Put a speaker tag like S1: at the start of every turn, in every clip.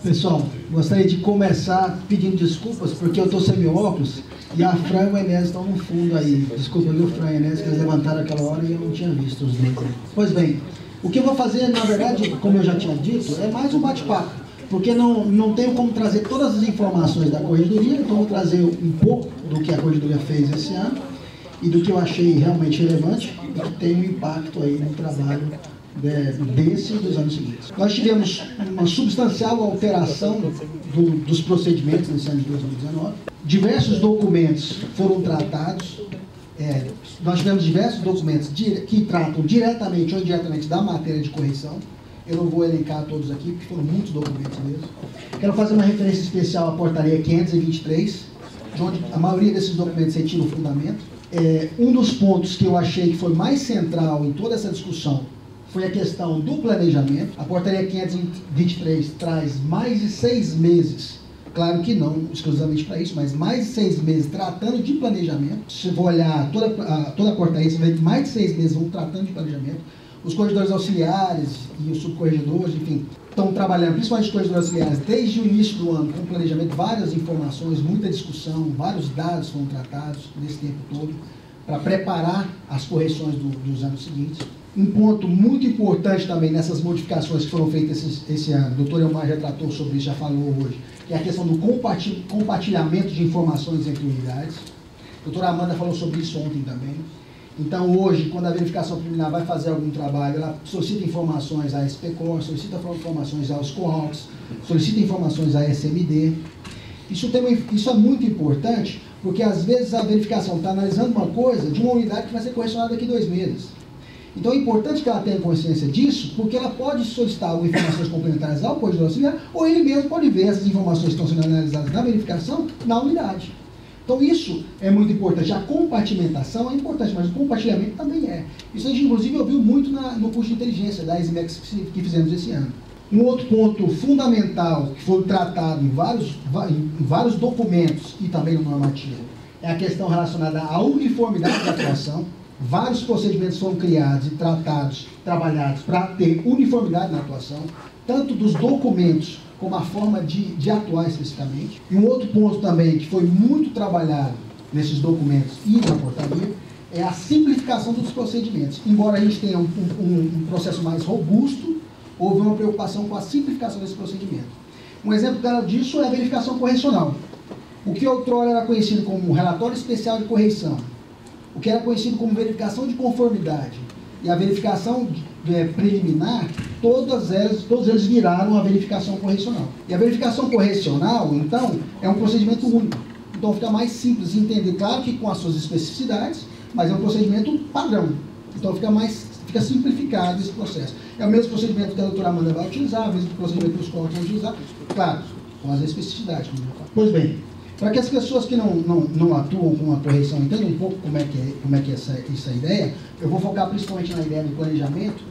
S1: Pessoal, gostaria de começar pedindo desculpas, porque eu estou sem meu óculos e a Fran e o Enéas estão no fundo aí. Desculpa, viu, Fran e Enéas, que eles levantaram aquela hora e eu não tinha visto os dois. Pois bem, o que eu vou fazer, na verdade, como eu já tinha dito, é mais um bate-papo, porque não tenho como trazer todas as informações da Corregedoria, então vou trazer um pouco do que a Corregedoria fez esse ano e do que eu achei realmente relevante e que tem um impacto aí no trabalho desse e dos anos seguintes. Nós tivemos uma substancial alteração dos procedimentos nesse ano de 2019. Diversos documentos foram tratados. Nós tivemos diversos documentos que tratam diretamente ou indiretamente da matéria de correição. Eu não vou elencar todos aqui, porque foram muitos documentos mesmo. Quero fazer uma referência especial à portaria 523, de onde a maioria desses documentos retira o fundamento. Um dos pontos que eu achei que foi mais central em toda essa discussão foi a questão do planejamento. A portaria 523 traz mais de 6 meses, claro que não exclusivamente para isso, mas mais de 6 meses tratando de planejamento. Se for olhar toda a portaria, você vai ver que mais de 6 meses vão tratando de planejamento. Os corregedores auxiliares e os subcorregedores, enfim, estão trabalhando, principalmente os corregedores auxiliares, desde o início do ano, com planejamento, várias informações, muita discussão, vários dados foram tratados nesse tempo todo, para preparar as correções dos anos seguintes. Um ponto muito importante também nessas modificações que foram feitas esse ano, o doutor Elmar já tratou sobre isso, já falou hoje, que é a questão do compartilhamento de informações entre unidades. A doutora Amanda falou sobre isso ontem também. Então, hoje, quando a verificação preliminar vai fazer algum trabalho, ela solicita informações à SPCOR, solicita informações aos COALCs, solicita informações à SMD. Isso é muito importante, porque às vezes a verificação está analisando uma coisa de uma unidade que vai ser correcionada daqui a 2 meses. Então é importante que ela tenha consciência disso, porque ela pode solicitar informações complementares ao corregedor auxiliar, ou ele mesmo pode ver essas informações que estão sendo analisadas na verificação na unidade. Então isso é muito importante. A compartimentação é importante, mas o compartilhamento também é. Isso a gente inclusive ouviu muito no curso de inteligência da ESMEX que fizemos esse ano. Um outro ponto fundamental que foi tratado em vários documentos e também no normativo é a questão relacionada à uniformidade da atuação. Vários procedimentos foram criados e tratados, trabalhados para ter uniformidade na atuação, tanto dos documentos como a forma de atuar especificamente. E um outro ponto também que foi muito trabalhado nesses documentos e na portaria é a simplificação dos procedimentos. Embora a gente tenha um processo mais robusto, houve uma preocupação com a simplificação desse procedimento. Um exemplo claro disso é a verificação correcional. O que outrora era conhecido como relatório especial de correição, o que era conhecido como verificação de conformidade e a verificação preliminar, todos eles viraram a verificação correcional. E a verificação correcional, então, é um procedimento único. Então fica mais simples de entender, claro que com as suas especificidades, mas é um procedimento padrão. Então fica simplificado esse processo. É o mesmo procedimento que a doutora Amanda vai utilizar, o mesmo procedimento que os colegas vão utilizar, claro, com as especificidades, como eu falo. Pois bem, para que as pessoas que não atuam com a correição entendam um pouco como é que é essa ideia, eu vou focar principalmente na ideia do planejamento,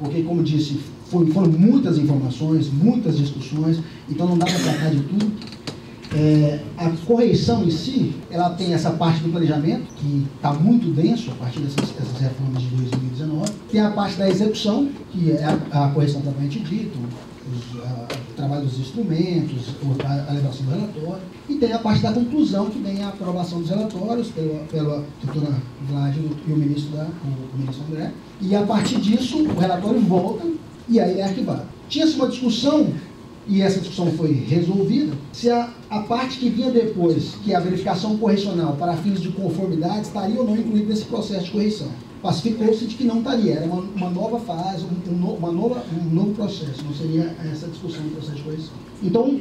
S1: porque, como disse, foram muitas informações, muitas discussões, então não dá para tratar de tudo. A correição em si, ela tem essa parte do planejamento, que está muito denso a partir dessas reformas de 2019. Tem a parte da execução, que é a correção propriamente dita, o trabalho dos instrumentos, a elevação do relatório, e tem a parte da conclusão, que vem a aprovação dos relatórios pela doutora Vlad e o ministro André, e a partir disso o relatório volta e aí é arquivado. Tinha-se uma discussão, e essa discussão foi resolvida, se a parte que vinha depois, que é a verificação correcional para fins de conformidade, estaria ou não incluída nesse processo de correção. Pacificou-se de que não estaria, era uma nova fase, um novo processo, não seria essa discussão do processo de correção. Então,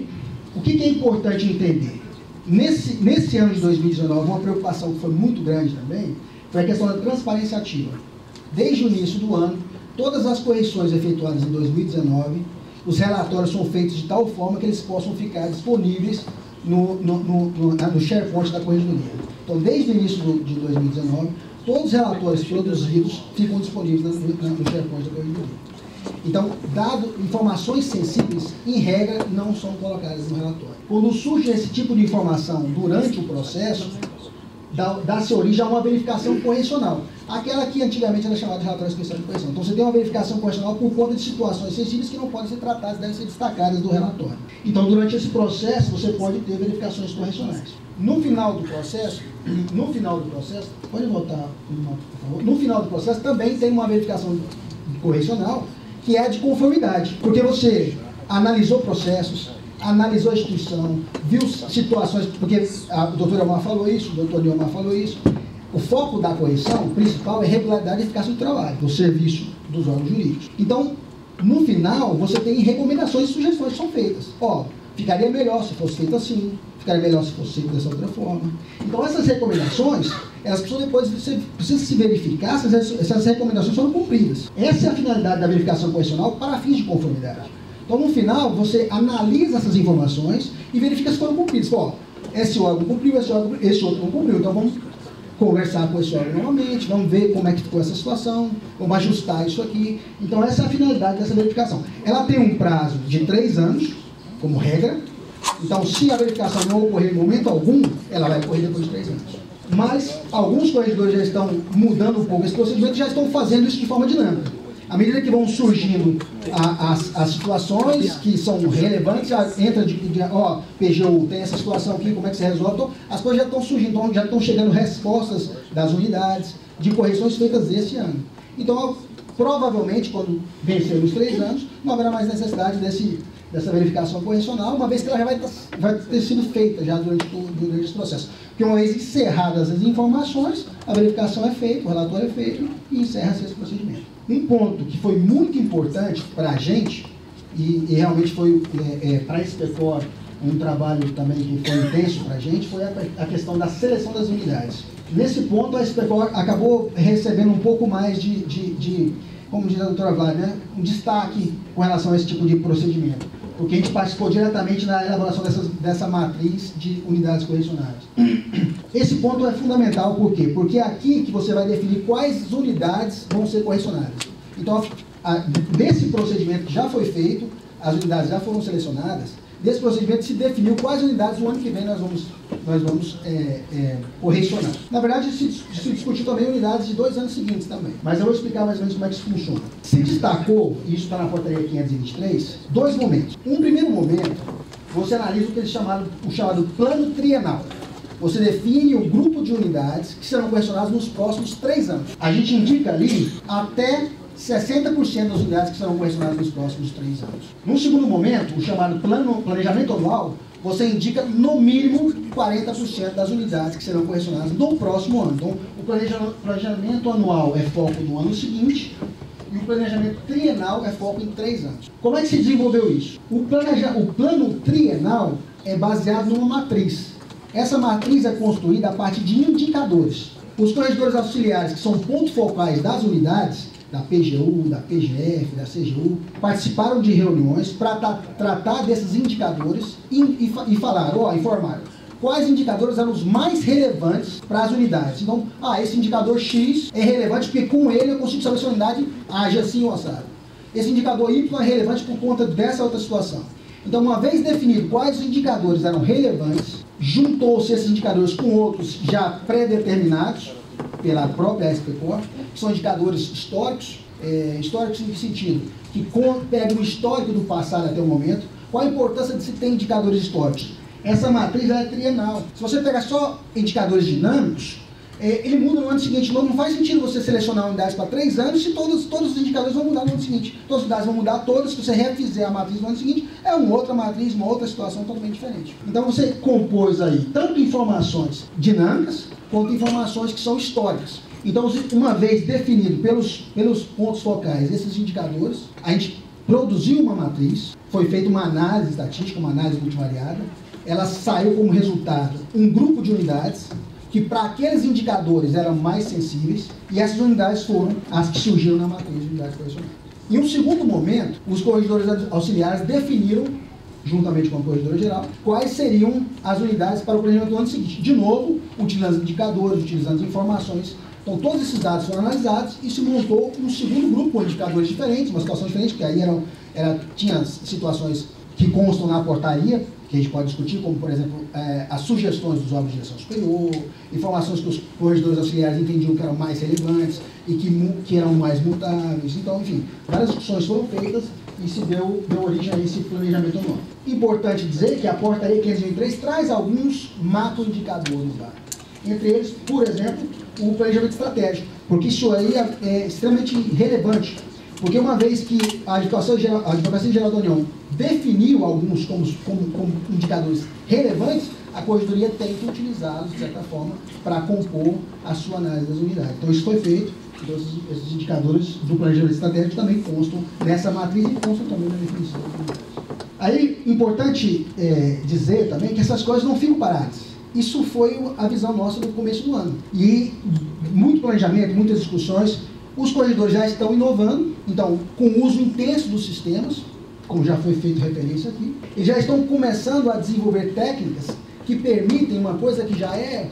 S1: o que é importante entender? Nesse ano de 2019, uma preocupação que foi muito grande também, foi a questão da transparência ativa. Desde o início do ano, todas as correções efetuadas em 2019, os relatórios são feitos de tal forma que eles possam ficar disponíveis no SharePoint da Corregedoria. Então, desde o início de 2019, todos os relatórios produzidos ficam disponíveis no SharePoint da Corregedoria. Então, informações sensíveis, em regra, não são colocadas no relatório. Quando surge esse tipo de informação durante o processo, dá-se origem a uma verificação correcional. Aquela que antigamente era chamada de relatório especial de correção. Então você tem uma verificação correcional por conta de situações sensíveis que não podem ser tratadas, devem ser destacadas do relatório. Então durante esse processo você pode ter verificações correcionais. No final do processo, pode voltar, por favor. No final do processo também tem uma verificação correcional que é a de conformidade, porque você analisou processos, analisou a instituição, viu situações, porque a doutora Omar falou isso, o doutor Neomar falou isso. O foco da correção principal é regularidade e eficácia do trabalho, do serviço dos órgãos jurídicos. Então, no final, você tem recomendações e sugestões que são feitas. Ó, ficaria melhor se fosse feito assim, ficaria melhor se fosse feito dessa outra forma. Então, essas recomendações, elas precisam depois, você precisa se verificar se essas recomendações foram cumpridas. Essa é a finalidade da verificação correcional para fins de conformidade. Então, no final, você analisa essas informações e verifica se foram cumpridas. Ó, esse órgão cumpriu, esse outro não cumpriu. Então, vamos conversar com esse órgão novamente, vamos ver como é que ficou essa situação, vamos ajustar isso aqui. Então, essa é a finalidade dessa verificação. Ela tem um prazo de 3 anos, como regra. Então, se a verificação não ocorrer em momento algum, ela vai ocorrer depois de 3 anos. Mas, alguns corregedores já estão mudando um pouco esse procedimento e já estão fazendo isso de forma dinâmica. À medida que vão surgindo as situações que são relevantes, já entra PGU, tem essa situação aqui, como é que se resolve? Então, as coisas já estão surgindo, então já estão chegando respostas das unidades de correções feitas esse ano. Então, provavelmente, quando vencer os 3 anos, não haverá mais necessidade dessa verificação correcional, uma vez que ela já vai ter sido feita já durante esse processo. Porque uma vez encerradas as informações, a verificação é feita, o relatório é feito e encerra-se esse procedimento. Um ponto que foi muito importante para a gente, e realmente foi para a SPCOR um trabalho também que foi intenso para a gente, foi a questão da seleção das unidades. Nesse ponto, a SPCOR acabou recebendo um pouco mais como diz a doutora Vládia, né, um destaque com relação a esse tipo de procedimento, porque a gente participou diretamente na elaboração dessa matriz de unidades correcionais. Esse ponto é fundamental, por quê? Porque é aqui que você vai definir quais unidades vão ser correcionadas. Então, desse procedimento que já foi feito, as unidades já foram selecionadas, desse procedimento se definiu quais unidades no ano que vem nós vamos correcionar. Na verdade, se discutiu também unidades de 2 anos seguintes também. Mas eu vou explicar mais ou menos como é que isso funciona. Se destacou, e isso está na portaria 523, 2 momentos. Um primeiro momento, você analisa o que eles chamaram, o chamado plano trienal. Você define o grupo de unidades que serão correcionadas nos próximos 3 anos. A gente indica ali até 60% das unidades que serão correcionadas nos próximos 3 anos. Num segundo momento, o chamado planejamento anual, você indica no mínimo 40% das unidades que serão correcionadas no próximo ano. Então, o planejamento anual é foco no ano seguinte e o planejamento trienal é foco em 3 anos. Como é que se desenvolveu isso? O plano trienal é baseado numa matriz. Essa matriz é construída a partir de indicadores. Os corregedores auxiliares, que são pontos focais das unidades, da PGU, da PGF, da CGU, participaram de reuniões para tratar desses indicadores e falaram, informaram quais indicadores eram os mais relevantes para as unidades. Então, esse indicador X é relevante porque com ele eu consigo saber se a unidade age assim ou assado. Esse indicador Y é relevante por conta dessa outra situação. Então, uma vez definido quais indicadores eram relevantes, juntou-se esses indicadores com outros já pré-determinados pela própria SPCOR, que são indicadores históricos. Históricos em que sentido? Que pegam o histórico do passado até o momento. Qual a importância de se ter indicadores históricos? Essa matriz é trienal. Se você pegar só indicadores dinâmicos, ele muda no ano seguinte. Não faz sentido você selecionar unidades para 3 anos se todos os indicadores vão mudar no ano seguinte. Todas as unidades vão mudar todas. Se você refizer a matriz no ano seguinte, é uma outra matriz, uma outra situação totalmente diferente. Então você compôs aí tanto informações dinâmicas quanto informações que são históricas. Então, uma vez definido pelos pontos focais esses indicadores, a gente produziu uma matriz, foi feita uma análise estatística, uma análise multivariada, ela saiu como resultado um grupo de unidades que para aqueles indicadores eram mais sensíveis, e essas unidades foram as que surgiram na matriz de unidades correcionais. Em um segundo momento, os corregedores auxiliares definiram, juntamente com a corregedora geral, quais seriam as unidades para o planejamento do ano seguinte. De novo, utilizando indicadores, utilizando informações. Então, todos esses dados foram analisados e se montou um segundo grupo com indicadores diferentes, uma situação diferente, porque aí tinha situações que constam na portaria, que a gente pode discutir, como, por exemplo, as sugestões dos órgãos de direção superior, informações que os corregedores auxiliares entendiam que eram mais relevantes e que eram mais mutáveis. Então, enfim, várias discussões foram feitas e se deu origem a esse planejamento anual. Importante dizer que a portaria 523 traz alguns macroindicadores lá. Entre eles, por exemplo, o planejamento estratégico, porque isso aí é extremamente relevante. Porque uma vez que a Advocacia Geral da União definiu alguns como indicadores relevantes, a Corregedoria tem que utilizá-los, de certa forma, para compor a sua análise das unidades. Então, isso foi feito, então, esses indicadores do planejamento estratégico também constam nessa matriz e constam também na definição das unidades. Aí, importante dizer também que essas coisas não ficam paradas. Isso foi a visão nossa no começo do ano. E muito planejamento, muitas discussões. Os corregedores já estão inovando, então, com o uso intenso dos sistemas, como já foi feito referência aqui, e já estão começando a desenvolver técnicas que permitem uma coisa que já é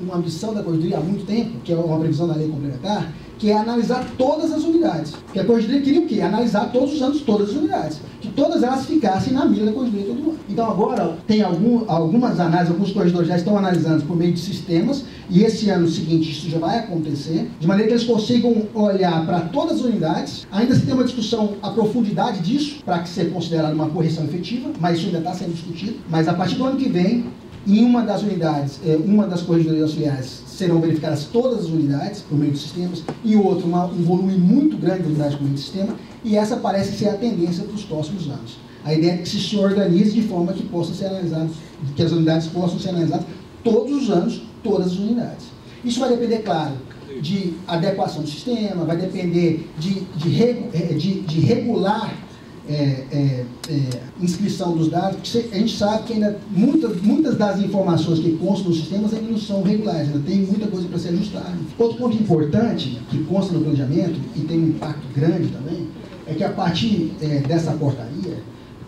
S1: uma ambição da Corregedoria há muito tempo, que é uma previsão da lei complementar, que é analisar todas as unidades. Porque a Corregedoria queria o quê? Analisar todos os anos todas as unidades. Que todas elas ficassem na mira da Corregedoria todo ano. Então agora tem algumas análises, alguns corregedores já estão analisando por meio de sistemas, e esse ano seguinte isso já vai acontecer, de maneira que eles consigam olhar para todas as unidades. Ainda se tem uma discussão a profundidade disso, para que seja considerado uma correção efetiva, mas isso ainda está sendo discutido. Mas a partir do ano que vem, em uma das unidades, uma das corregedorias auxiliares, serão verificadas todas as unidades por meio de sistemas, e outra, um volume muito grande de unidades por meio de sistema, e essa parece ser a tendência para os próximos anos. A ideia é que se organize de forma que possam ser analisados, que as unidades possam ser analisadas todos os anos, todas as unidades. Isso vai depender, claro, de adequação do sistema, vai depender de regular inscrição dos dados, porque a gente sabe que ainda muitas das informações que constam nos sistemas ainda não são regulares, ainda tem muita coisa para ser ajustada. Outro ponto importante que consta no planejamento, e tem um impacto grande também, é que a partir dessa portaria,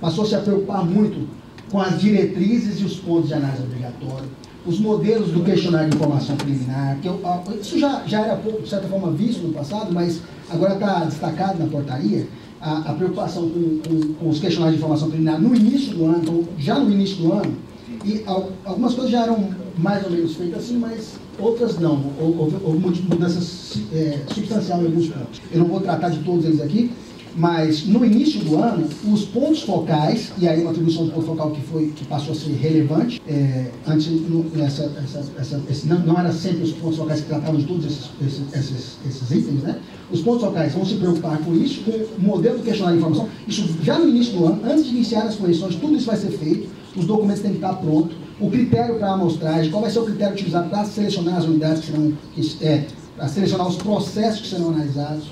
S1: passou-se a preocupar muito com as diretrizes e os pontos de análise obrigatória, os modelos do questionário de informação preliminar, que isso já era, de certa forma, visto no passado, mas agora está destacado na portaria, a preocupação com os questionários de informação preliminar no início do ano, então, já no início do ano, e algumas coisas já eram mais ou menos feitas assim, mas outras não. Houve mudanças substanciais em alguns pontos. Eu não vou tratar de todos eles aqui, mas no início do ano, os pontos focais, e aí uma atribuição do ponto focal que passou a ser relevante, antes não era sempre os pontos focais que tratavam de todos esses itens, né? Os pontos focais vão se preocupar com isso, com o modelo do questionário de informação, isso já no início do ano, antes de iniciar as correções, tudo isso vai ser feito, os documentos têm que estar prontos, o critério para a amostragem, qual vai ser o critério utilizado para selecionar as unidades que serão, para selecionar os processos que serão analisados,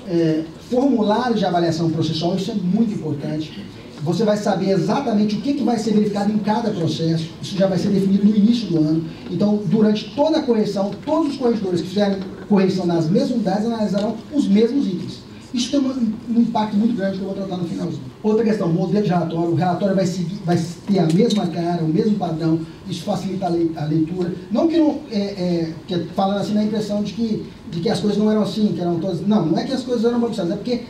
S1: formulários de avaliação processual, isso é muito importante. Você vai saber exatamente o que vai ser verificado em cada processo, isso já vai ser definido no início do ano. Então, durante toda a correção, todos os corretores que fizerem correção nas mesmas unidades analisarão os mesmos itens. Isso tem um impacto muito grande que eu vou tratar no finalzinho. Outra questão, modelo de relatório. O relatório vai ter a mesma cara, o mesmo padrão, isso facilita a leitura. Não que não, falando assim, na impressão de que as coisas não eram assim, que eram todas... Não é que as coisas eram bagunçadas, é porque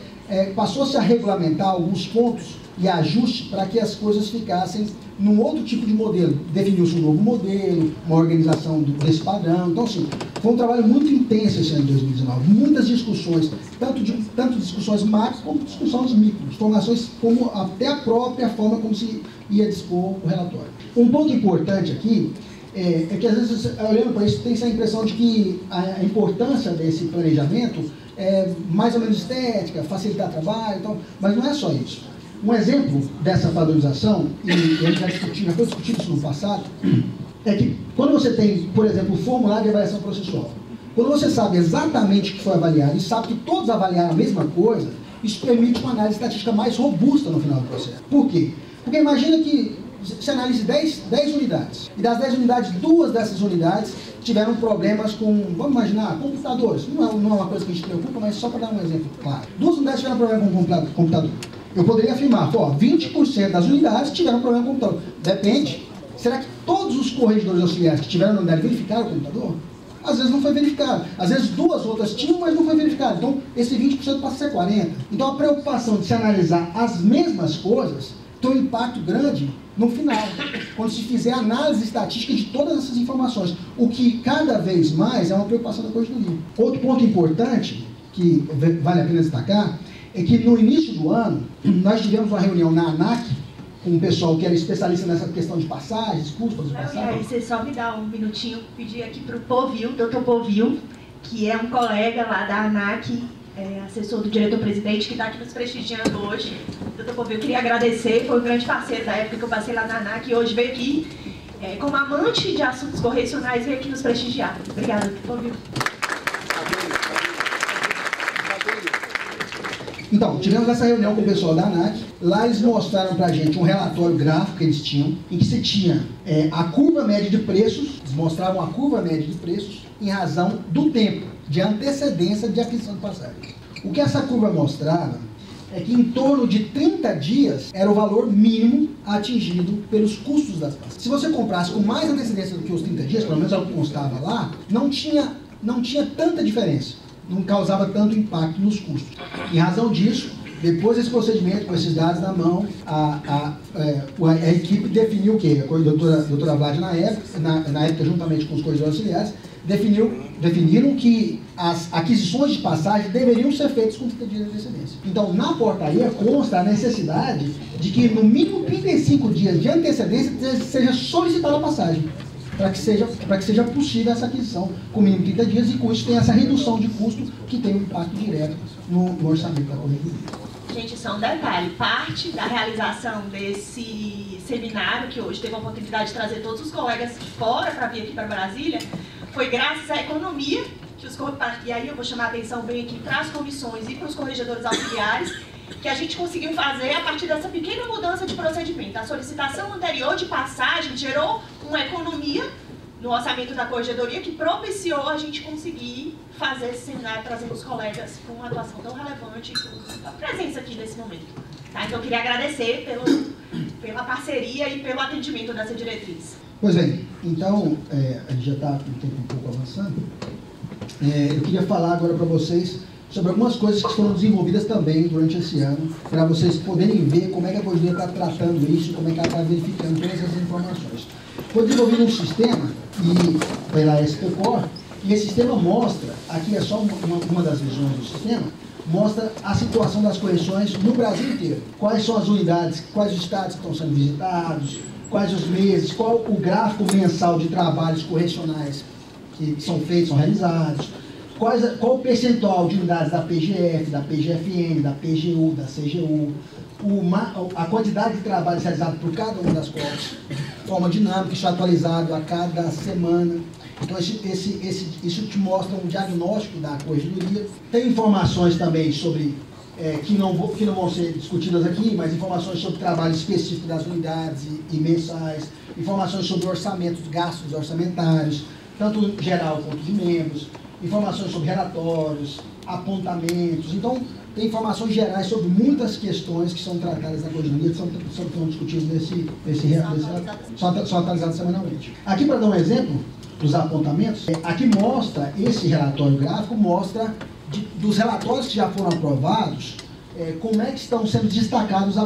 S1: passou-se a regulamentar alguns pontos e ajuste para que as coisas ficassem num outro tipo de modelo. Definiu-se um novo modelo, uma organização desse padrão. Então, assim, foi um trabalho muito intenso esse ano de 2019. Muitas discussões, tanto discussões macro como discussões micro, informações como até a própria forma como se ia dispor o relatório. Um ponto importante aqui é que, às vezes, olhando para isso, tem essa impressão de que a importância desse planejamento é mais ou menos estética, facilitar trabalho, então, mas não é só isso. Um exemplo dessa padronização, e a gente já foi discutindo isso no passado, é que quando você tem, por exemplo, o formulário de avaliação processual, quando você sabe exatamente o que foi avaliado e sabe que todos avaliaram a mesma coisa, isso permite uma análise estatística mais robusta no final do processo. Por quê? Porque imagina que você analise 10 unidades, e das 10 unidades, 2 dessas unidades tiveram problemas com, vamos imaginar, computadores. Não é uma coisa que a gente preocupa, mas só para dar um exemplo claro. 2 unidades tiveram problema com computador. Eu poderia afirmar, 20% das unidades tiveram problema com o computador. Depende. Será que todos os corregedores auxiliares que tiveram na unidade verificaram o computador? Às vezes não foi verificado. Às vezes 2 outras tinham, mas não foi verificado. Então, esse 20% passa a ser 40%. Então, a preocupação de se analisar as mesmas coisas ter um impacto grande no final, quando se fizer análise estatística de todas essas informações, o que cada vez mais é uma preocupação da corregedoria. Outro ponto importante, que vale a pena destacar, é que no início do ano, nós tivemos uma reunião na ANAC, com um pessoal que era especialista nessa questão de passagens, custos de passagens.
S2: Você só me dá um minutinho, pedir aqui para o Povil, Dr. Povil, que é um colega lá da ANAC, assessor do diretor-presidente, que está aqui nos prestigiando hoje. Dr. Povil, eu queria agradecer, foi um grande parceiro da época que eu passei lá na ANAC, e hoje veio aqui, como amante de assuntos correcionais, veio aqui nos prestigiar. Obrigada, Dr. Povil.
S1: Então, tivemos essa reunião com o pessoal da ANAC. Lá eles mostraram pra gente um relatório gráfico que eles tinham, em que se tinha a curva média de preços, eles mostravam a curva média de preços em razão do tempo de antecedência de aquisição de passagem. O que essa curva mostrava é que em torno de 30 dias era o valor mínimo atingido pelos custos das passagens. Se você comprasse com mais antecedência do que os 30 dias, pelo menos é o que constava lá, não tinha tanta diferença. Não causava tanto impacto nos custos. Em razão disso, depois desse procedimento, com esses dados na mão, a equipe definiu o quê? A doutora Vlad, na época, juntamente com os corretores auxiliares, definiram que as aquisições de passagem deveriam ser feitas com 30 dias de antecedência. Então, na portaria consta a necessidade de que, no mínimo, 35 dias de antecedência seja solicitada a passagem, para que seja possível essa aquisição com mínimo 30 dias, e com isso tem essa redução de custo que tem um impacto direto no orçamento da corregedoria.
S2: Gente, só um detalhe, parte da realização desse seminário, que hoje teve a oportunidade de trazer todos os colegas de fora para vir aqui para Brasília, foi graças à economia, e aí eu vou chamar a atenção bem aqui para as comissões e para os corregedores auxiliares, que a gente conseguiu fazer a partir dessa pequena mudança de procedimento. A solicitação anterior de passagem gerou uma economia no orçamento da corregedoria que propiciou a gente conseguir fazer esse seminário, trazendo os colegas com uma atuação tão relevante e com a presença aqui nesse momento. Tá? Então eu queria agradecer pela parceria e pelo atendimento dessa diretriz.
S1: Pois bem, então, a gente já está com o tempo um pouco avançando. Eu queria falar agora para vocês sobre algumas coisas que foram desenvolvidas também durante esse ano, para vocês poderem ver como é que a corregedoria está tratando isso, como é que ela está verificando todas essas informações. Foi desenvolvido um sistema pela SPCOR, e esse sistema mostra, aqui é só uma das visões do sistema, mostra a situação das correções no Brasil inteiro. Quais são as unidades, quais os estados que estão sendo visitados, quais os meses, qual o gráfico mensal de trabalhos correcionais que são feitos, são realizados, qual o percentual de unidades da PGF, da PGFN, da PGU, da CGU, a quantidade de trabalhos realizados por cada uma das cortes, de forma dinâmica, isso é atualizado a cada semana. Então, isso te mostra um diagnóstico da corregedoria. Tem informações também sobre, que não vão ser discutidas aqui, mas informações sobre trabalho específico das unidades e mensais, informações sobre orçamentos, gastos orçamentários, tanto geral quanto de membros, informações sobre relatórios, apontamentos. Então, tem informações gerais sobre muitas questões que são tratadas na corregedoria, que são discutidas nesse relatório, são atualizadas semanalmente. Aqui, para dar um exemplo dos apontamentos, aqui mostra, esse relatório gráfico mostra dos relatórios que já foram aprovados, como é que estão sendo destacados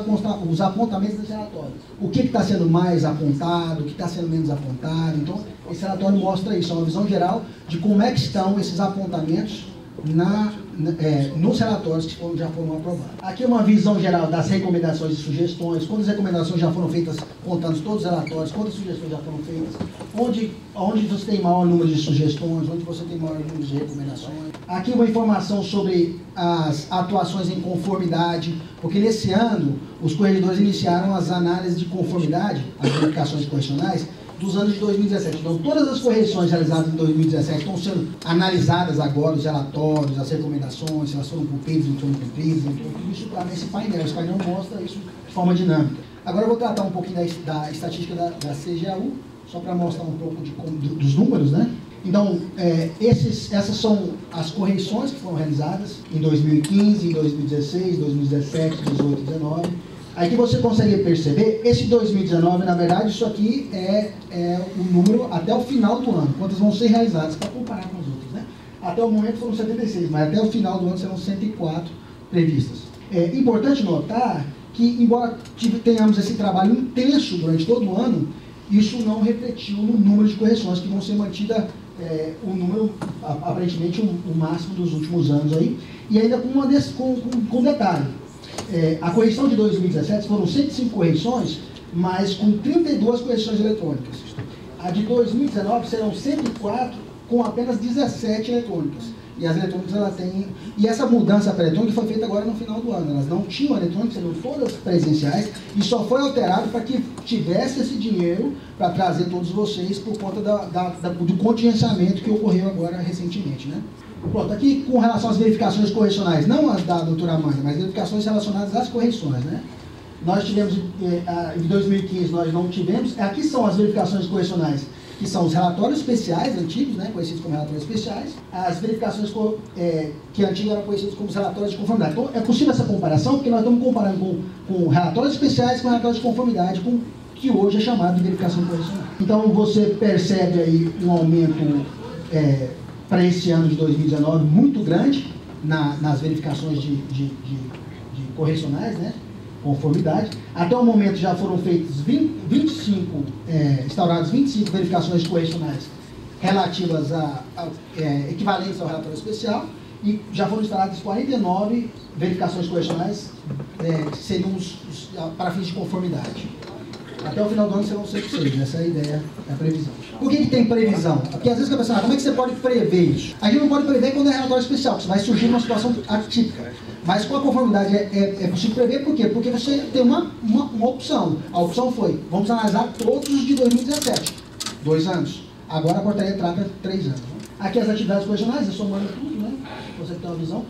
S1: os apontamentos desse relatório. O que está sendo mais apontado, o que está sendo menos apontado. Então, esse relatório mostra isso, é uma visão geral de como é que estão esses apontamentos nos relatórios que já foram aprovados. Aqui é uma visão geral das recomendações e sugestões, quantas recomendações já foram feitas, contando todos os relatórios, quantas sugestões já foram feitas, onde você tem maior número de sugestões, onde você tem maior número de recomendações. Aqui uma informação sobre as atuações em conformidade, porque nesse ano os corregedores iniciaram as análises de conformidade, as verificações correcionais, dos anos de 2017. Então, todas as correções realizadas em 2017 estão sendo analisadas agora, os relatórios, as recomendações, se elas foram cumpridas, não foram cumpridas, então, tudo isso está nesse painel. Esse painel mostra isso de forma dinâmica. Agora eu vou tratar um pouquinho da estatística da CGAU, só para mostrar um pouco dos números, né? Então, essas são as correções que foram realizadas em 2015, em 2016, 2017, 2018, 2019. Aí que você consegue perceber, esse 2019, na verdade, isso aqui é o número até o final do ano, quantas vão ser realizadas, para comparar com as outras, né? Até o momento foram 76, mas até o final do ano serão 104 previstas. É importante notar que, embora tenhamos esse trabalho intenso durante todo o ano, isso não refletiu no número de correções que vão ser mantidas, o número, aparentemente, o máximo dos últimos anos aí, e ainda com detalhe. A correção de 2017 foram 105 correções, mas com 32 correções eletrônicas. A de 2019 serão 104 com apenas 17 eletrônicas. E as eletrônicas, ela tem... E essa mudança para eletrônica foi feita agora no final do ano. Elas não tinham eletrônicas, seriam todas presenciais, e só foi alterado para que tivesse esse dinheiro para trazer todos vocês por conta do contingenciamento que ocorreu agora recentemente, né? Pronto, aqui com relação às verificações correcionais, não as da doutora Amanda, mas verificações relacionadas às correções, né? Nós tivemos, em 2015, nós não tivemos. Aqui são as verificações correcionais, que são os relatórios especiais antigos, né, conhecidos como relatórios especiais, as verificações que antigos eram conhecidos como relatórios de conformidade. Então, é possível essa comparação, porque nós estamos comparando com relatórios especiais com relatórios de conformidade, que hoje é chamado de verificação correcional. Então, você percebe aí um aumento para esse ano de 2019 muito grande nas verificações de correcionais, né? Conformidade. Até o momento já foram feitas instauradas 25 verificações correcionais relativas a equivalentes ao relatório especial, e já foram instauradas 49 verificações correcionais que seriam para fins de conformidade. Até o final do ano serão 106, essa é a ideia, é a previsão. Por que tem previsão? Porque às vezes a pessoa como é que você pode prever isso? A gente não pode prever quando é relatório especial, porque vai surgir uma situação atípica. Mas com a conformidade é possível prever, por quê? Porque você tem uma opção. A opção foi, vamos analisar todos os de 2017, 2 anos. Agora a portaria trata 3 anos. Né? Aqui as atividades correcionais, somando tudo, né? Você tem uma visão,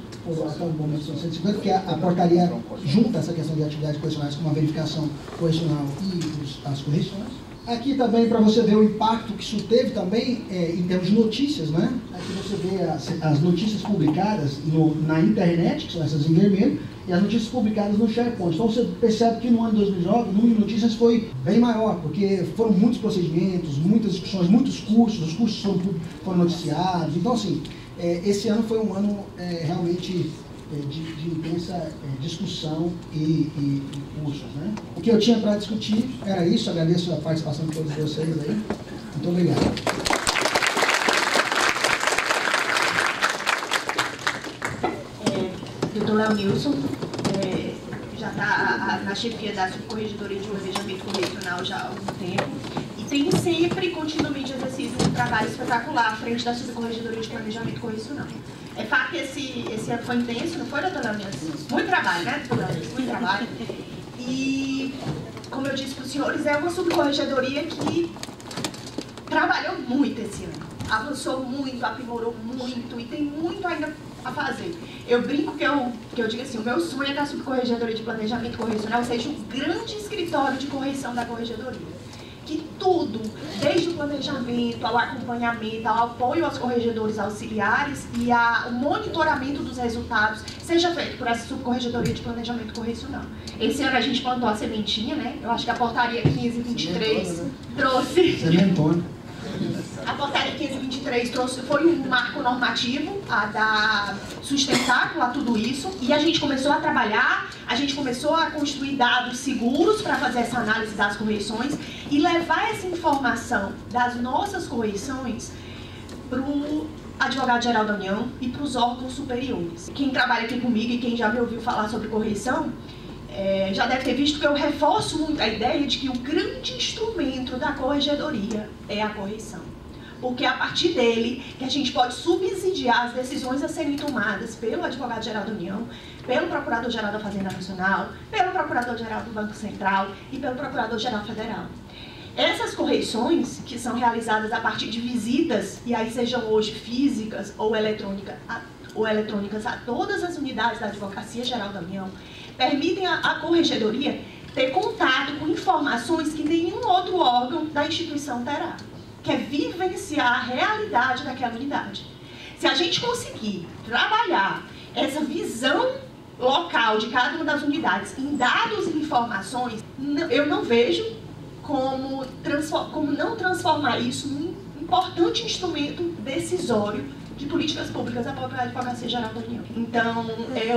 S1: até o momento são 150, porque a portaria junta essa questão de atividades correcionais com uma verificação correcional e as correções. Aqui também, para você ver o impacto que isso teve também em termos de notícias, né? Aqui você vê as notícias publicadas na internet, que são essas em vermelho, e as notícias publicadas no SharePoint. Então você percebe que no ano de 2019 o número de notícias foi bem maior, porque foram muitos procedimentos, muitas discussões, muitos cursos, os cursos foram noticiados. Então, assim, esse ano foi um ano realmente de intensa discussão e cursos, né? O que eu tinha para discutir era isso. Agradeço a participação de todos vocês aí. Muito obrigado.
S2: Doutor Leonilson já está na chefia da Subcorregedoria de Planejamento Correcional já há algum tempo e tem sempre, continuamente, exercido um trabalho espetacular à frente da Subcorregedoria de Planejamento Correcional. É fato que esse ano foi intenso, não foi, doutor Leonilson? Muito trabalho, né, doutor Leonilson? Muito trabalho. E, como eu disse para os senhores, é uma subcorregedoria que trabalhou muito esse ano. Avançou muito, aprimorou muito e tem muito ainda a fazer. Eu brinco que eu digo assim, o meu sonho é que a Subcorregedoria de Planejamento Correcional seja um grande escritório de correção da corregedoria. Que tudo, desde o planejamento, ao acompanhamento, ao apoio aos corregedores auxiliares e ao monitoramento dos resultados, seja feito por essa Subcorregedoria de Planejamento Correcional. Esse ano a gente plantou a sementinha, né? Eu acho que a portaria 1523 trouxe...
S1: Sementona.
S2: A portaria 1523 foi um marco normativo a sustentável a tudo isso, e a gente começou a trabalhar, a gente começou a construir dados seguros para fazer essa análise das correções e levar essa informação das nossas correções para o advogado-geral da União e para os órgãos superiores. Quem trabalha aqui comigo e quem já me ouviu falar sobre correção, já deve ter visto que eu reforço muito a ideia de que o grande instrumento da corregedoria é a correção. Porque é a partir dele que a gente pode subsidiar as decisões a serem tomadas pelo advogado-geral da União, pelo Procurador-Geral da Fazenda Nacional, pelo Procurador-Geral do Banco Central e pelo Procurador-Geral Federal. Essas correções, que são realizadas a partir de visitas, e aí sejam hoje físicas ou eletrônicas a todas as unidades da Advocacia Geral da União, permitem à corregedoria ter contato com informações que nenhum outro órgão da instituição terá, que é vivenciar a realidade daquela unidade. Se a gente conseguir trabalhar essa visão local de cada uma das unidades em dados e informações, eu não vejo como não transformar isso num importante instrumento decisório de políticas públicas da própria Advocacia Geral da União. Então,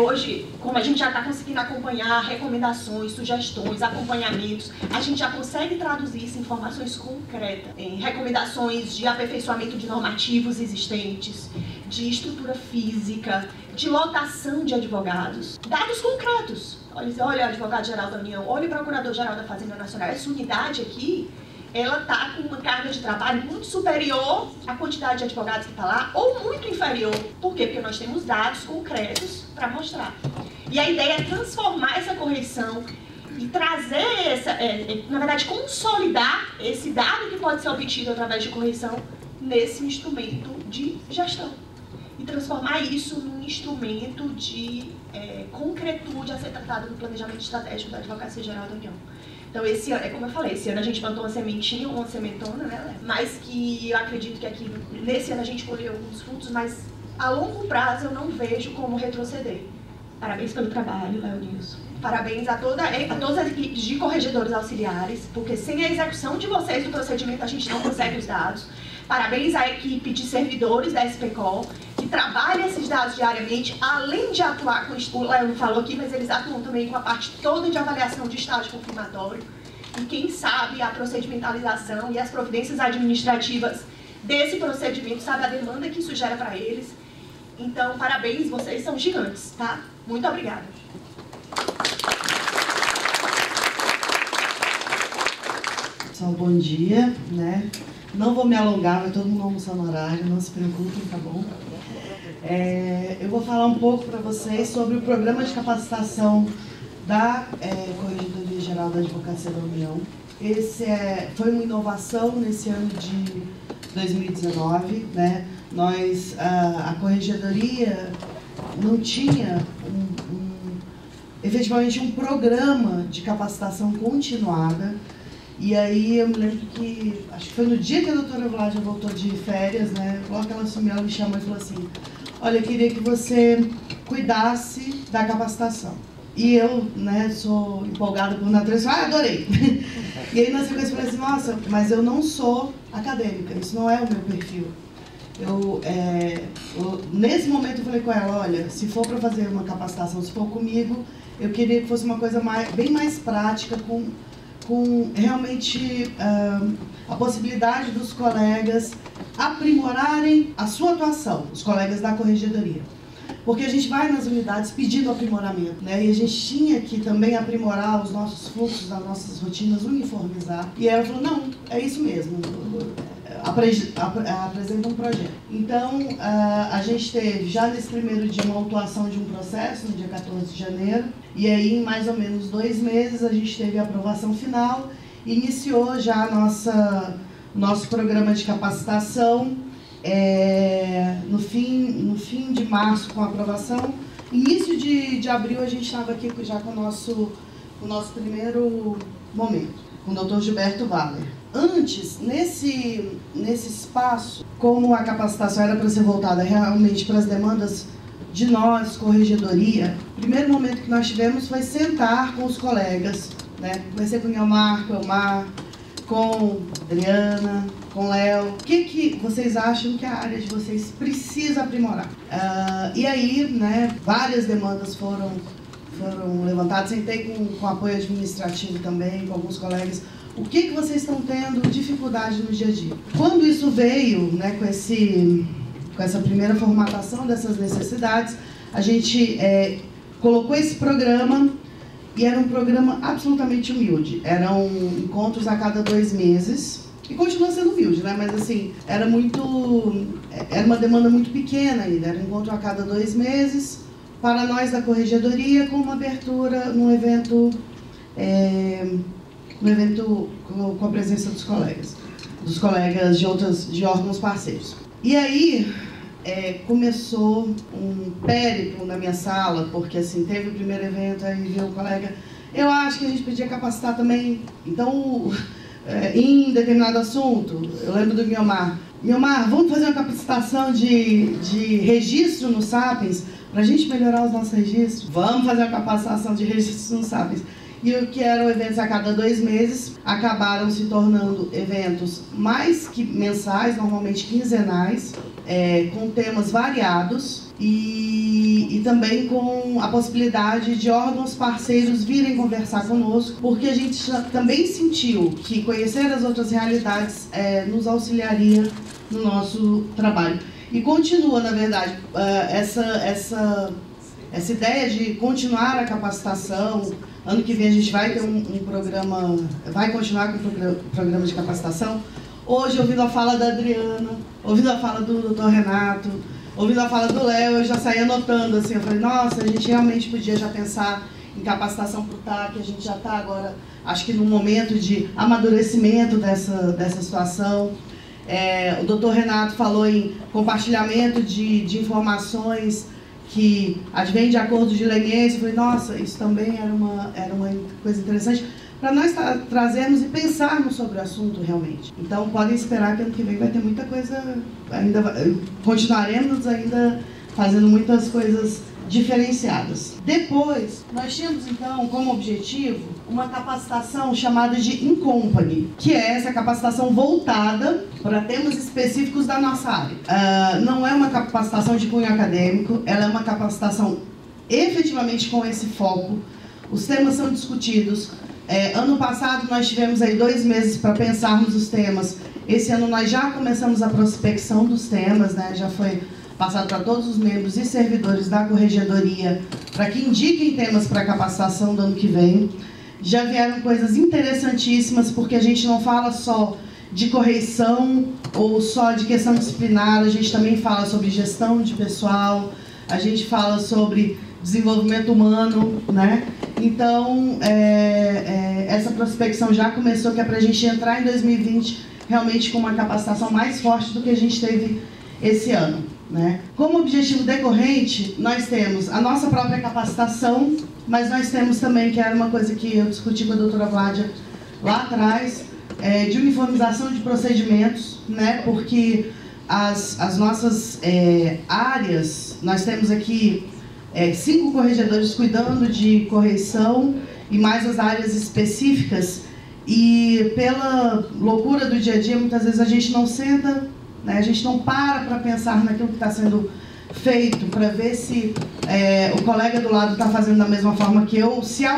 S2: hoje, como a gente já está conseguindo acompanhar recomendações, sugestões, acompanhamentos, a gente já consegue traduzir isso em informações concretas, em recomendações de aperfeiçoamento de normativos existentes, de estrutura física, de lotação de advogados, dados concretos. Olha o Advogado-Geral da União, olha o Procurador-Geral da Fazenda Nacional, essa unidade aqui, ela está com uma carga de trabalho muito superior à quantidade de advogados que está lá, ou muito inferior. Por quê? Porque nós temos dados concretos para mostrar. E a ideia é transformar essa correção e trazer na verdade, consolidar esse dado que pode ser obtido através de correção nesse instrumento de gestão. E transformar isso num instrumento de concretude a ser tratado no planejamento estratégico da Advocacia Geral da União. Então, esse ano, como eu falei, esse ano a gente plantou uma sementinha, uma sementona, né? Mas que eu acredito que aqui, nesse ano a gente colheu alguns frutos, mas a longo prazo eu não vejo como retroceder. Parabéns pelo trabalho, Leonilson. Parabéns a todas as equipes de corregedores auxiliares, porque sem a execução de vocês do procedimento a gente não consegue os dados. Parabéns à equipe de servidores da SPCOL, que trabalha esses dados diariamente, além de atuar com o Léo não falou aqui, mas eles atuam também com a parte toda de avaliação de estágio confirmatório. E quem sabe a procedimentalização e as providências administrativas desse procedimento, sabe a demanda que isso gera para eles. Então, parabéns, vocês são gigantes, tá? Muito obrigada.
S3: Pessoal, bom dia, né? Não vou me alongar, vai todo mundo almoçar no horário, não se preocupem, tá bom? Eu vou falar um pouco para vocês sobre o programa de capacitação da Corregedoria Geral da Advocacia da União. Esse foi uma inovação nesse ano de 2019, né? A Corregedoria não tinha efetivamente um programa de capacitação continuada. E aí eu me lembro que, acho que foi no dia que a doutora Vládia voltou de férias, né? Logo que ela assumiu, ela me chamou e falou assim, olha, eu queria que você cuidasse da capacitação. E eu, né, sou empolgada por natureza, adorei! E aí na sequência eu falei assim, nossa, mas eu não sou acadêmica, isso não é o meu perfil. Nesse momento eu falei com ela, olha, se for para fazer uma capacitação, se for comigo, eu queria que fosse uma coisa bem mais prática, com realmente a possibilidade dos colegas aprimorarem a sua atuação, os colegas da corregedoria. Porque a gente vai nas unidades pedindo aprimoramento, né? E a gente tinha que também aprimorar os nossos fluxos, as nossas rotinas, uniformizar. E ela falou, não, é isso mesmo, apresenta um projeto. Então, a gente teve já nesse primeiro dia uma autuação de um processo, no dia 14 de janeiro, e aí em mais ou menos 2 meses a gente teve a aprovação final, e iniciou já nosso programa de capacitação no fim de março com a aprovação. Início de abril a gente estava aqui já com o nosso primeiro momento, com o Dr. Gilberto Valer. Antes, nesse espaço, como a capacitação era para ser voltada realmente para as demandas de nós, corregedoria, o primeiro momento que nós tivemos foi sentar com os colegas, né? Comecei com o Guilmar, com o Elmar, com a Adriana, com o Léo. O que vocês acham que a área de vocês precisa aprimorar? E aí, né, várias demandas foram levantadas, sentei com apoio administrativo também, com alguns colegas. O que vocês estão tendo dificuldade no dia a dia? Quando isso veio, né, com essa primeira formatação dessas necessidades, a gente colocou esse programa, e era um programa absolutamente humilde. Eram encontros a cada 2 meses, e continua sendo humilde, né? Mas assim, era uma demanda muito pequena ainda, era um encontro a cada 2 meses, para nós da corregedoria, com uma abertura num evento com a presença dos colegas de órgãos parceiros. E aí começou um périplo na minha sala, porque assim, teve o primeiro evento, aí veio o colega, eu acho que a gente podia capacitar também, então, em determinado assunto. Eu lembro do Guilmar, vamos fazer uma capacitação de registro no Sapiens, para a gente melhorar os nossos registros? Vamos fazer uma capacitação de registro no Sapiens. e o que eram eventos a cada 2 meses acabaram se tornando eventos mais que mensais, normalmente quinzenais, com temas variados e também com a possibilidade de órgãos parceiros virem conversar conosco, porque a gente também sentiu que conhecer as outras realidades nos auxiliaria no nosso trabalho. E continua, na verdade, essa ideia de continuar a capacitação. Ano que vem a gente vai ter um programa, vai continuar com o programa de capacitação. Hoje, ouvindo a fala da Adriana, ouvindo a fala do Dr. Renato, ouvindo a fala do Léo, eu já saí anotando, assim, eu falei, nossa, a gente realmente podia já pensar em capacitação para o TAC, a gente já está agora, acho que num momento de amadurecimento dessa situação. O Dr. Renato falou em compartilhamento de informações que advém de acordo de leniência. Eu falei, nossa, isso também era uma coisa interessante para nós trazermos e pensarmos sobre o assunto realmente. Então, podem esperar que ano que vem vai ter muita coisa, continuaremos ainda fazendo muitas coisas diferenciadas. Depois, nós tínhamos então como objetivo uma capacitação chamada de In Company, que é essa capacitação voltada para temas específicos da nossa área. Não é uma capacitação de cunho acadêmico, ela é uma capacitação efetivamente com esse foco. Os temas são discutidos. Ano passado nós tivemos aí 2 meses para pensarmos os temas. Esse ano nós já começamos a prospecção dos temas, né? Já foi passado para todos os membros e servidores da corregedoria para que indiquem temas para a capacitação do ano que vem. Já vieram coisas interessantíssimas, porque a gente não fala só de correição ou só de questão disciplinar, a gente também fala sobre gestão de pessoal, a gente fala sobre desenvolvimento humano, né? Então, essa prospecção já começou, que é para a gente entrar em 2020 realmente com uma capacitação mais forte do que a gente teve esse ano, né? Como objetivo decorrente, nós temos a nossa própria capacitação, mas nós temos também, que era uma coisa que eu discuti com a doutora Vládia lá atrás, de uniformização de procedimentos, né? Porque as nossas áreas, nós temos aqui 5 corregedores cuidando de correição e mais as áreas específicas, e pela loucura do dia a dia, muitas vezes a gente não senta, né? A gente não para pensar naquilo que está sendo feito, para ver se o colega do lado está fazendo da mesma forma que eu, se há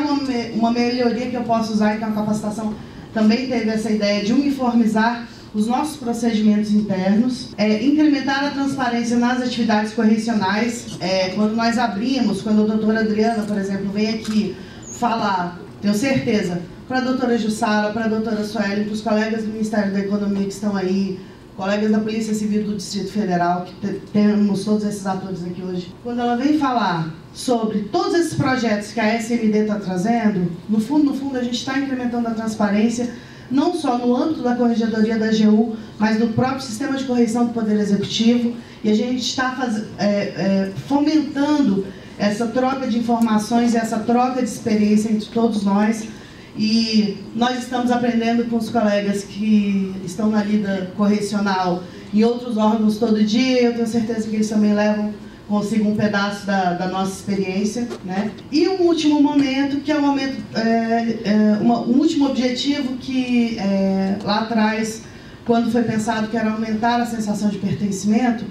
S3: uma melhoria que eu posso usar. Então a capacitação também teve essa ideia de uniformizar os nossos procedimentos internos, incrementar a transparência nas atividades correcionais. Quando nós abrimos, quando a doutora Adriana, por exemplo, vem aqui falar, tenho certeza, para a doutora Jussara, para a doutora Sueli, para os colegas do Ministério da Economia que estão aí, colegas da Polícia Civil do Distrito Federal, que temos todos esses atores aqui hoje, quando ela vem falar sobre todos esses projetos que a SMD está trazendo, no fundo, a gente está incrementando a transparência, não só no âmbito da Corregedoria da AGU, mas do próprio sistema de correição do Poder Executivo, e a gente está fomentando essa troca de informações e essa troca de experiência entre todos nós. E nós estamos aprendendo com os colegas que estão na lida correcional e outros órgãos todo dia. Eu tenho certeza que eles também levam consigo um pedaço da nossa experiência, né? E um último momento, que é um último objetivo que lá atrás, quando foi pensado que era aumentar a sensação de pertencimento,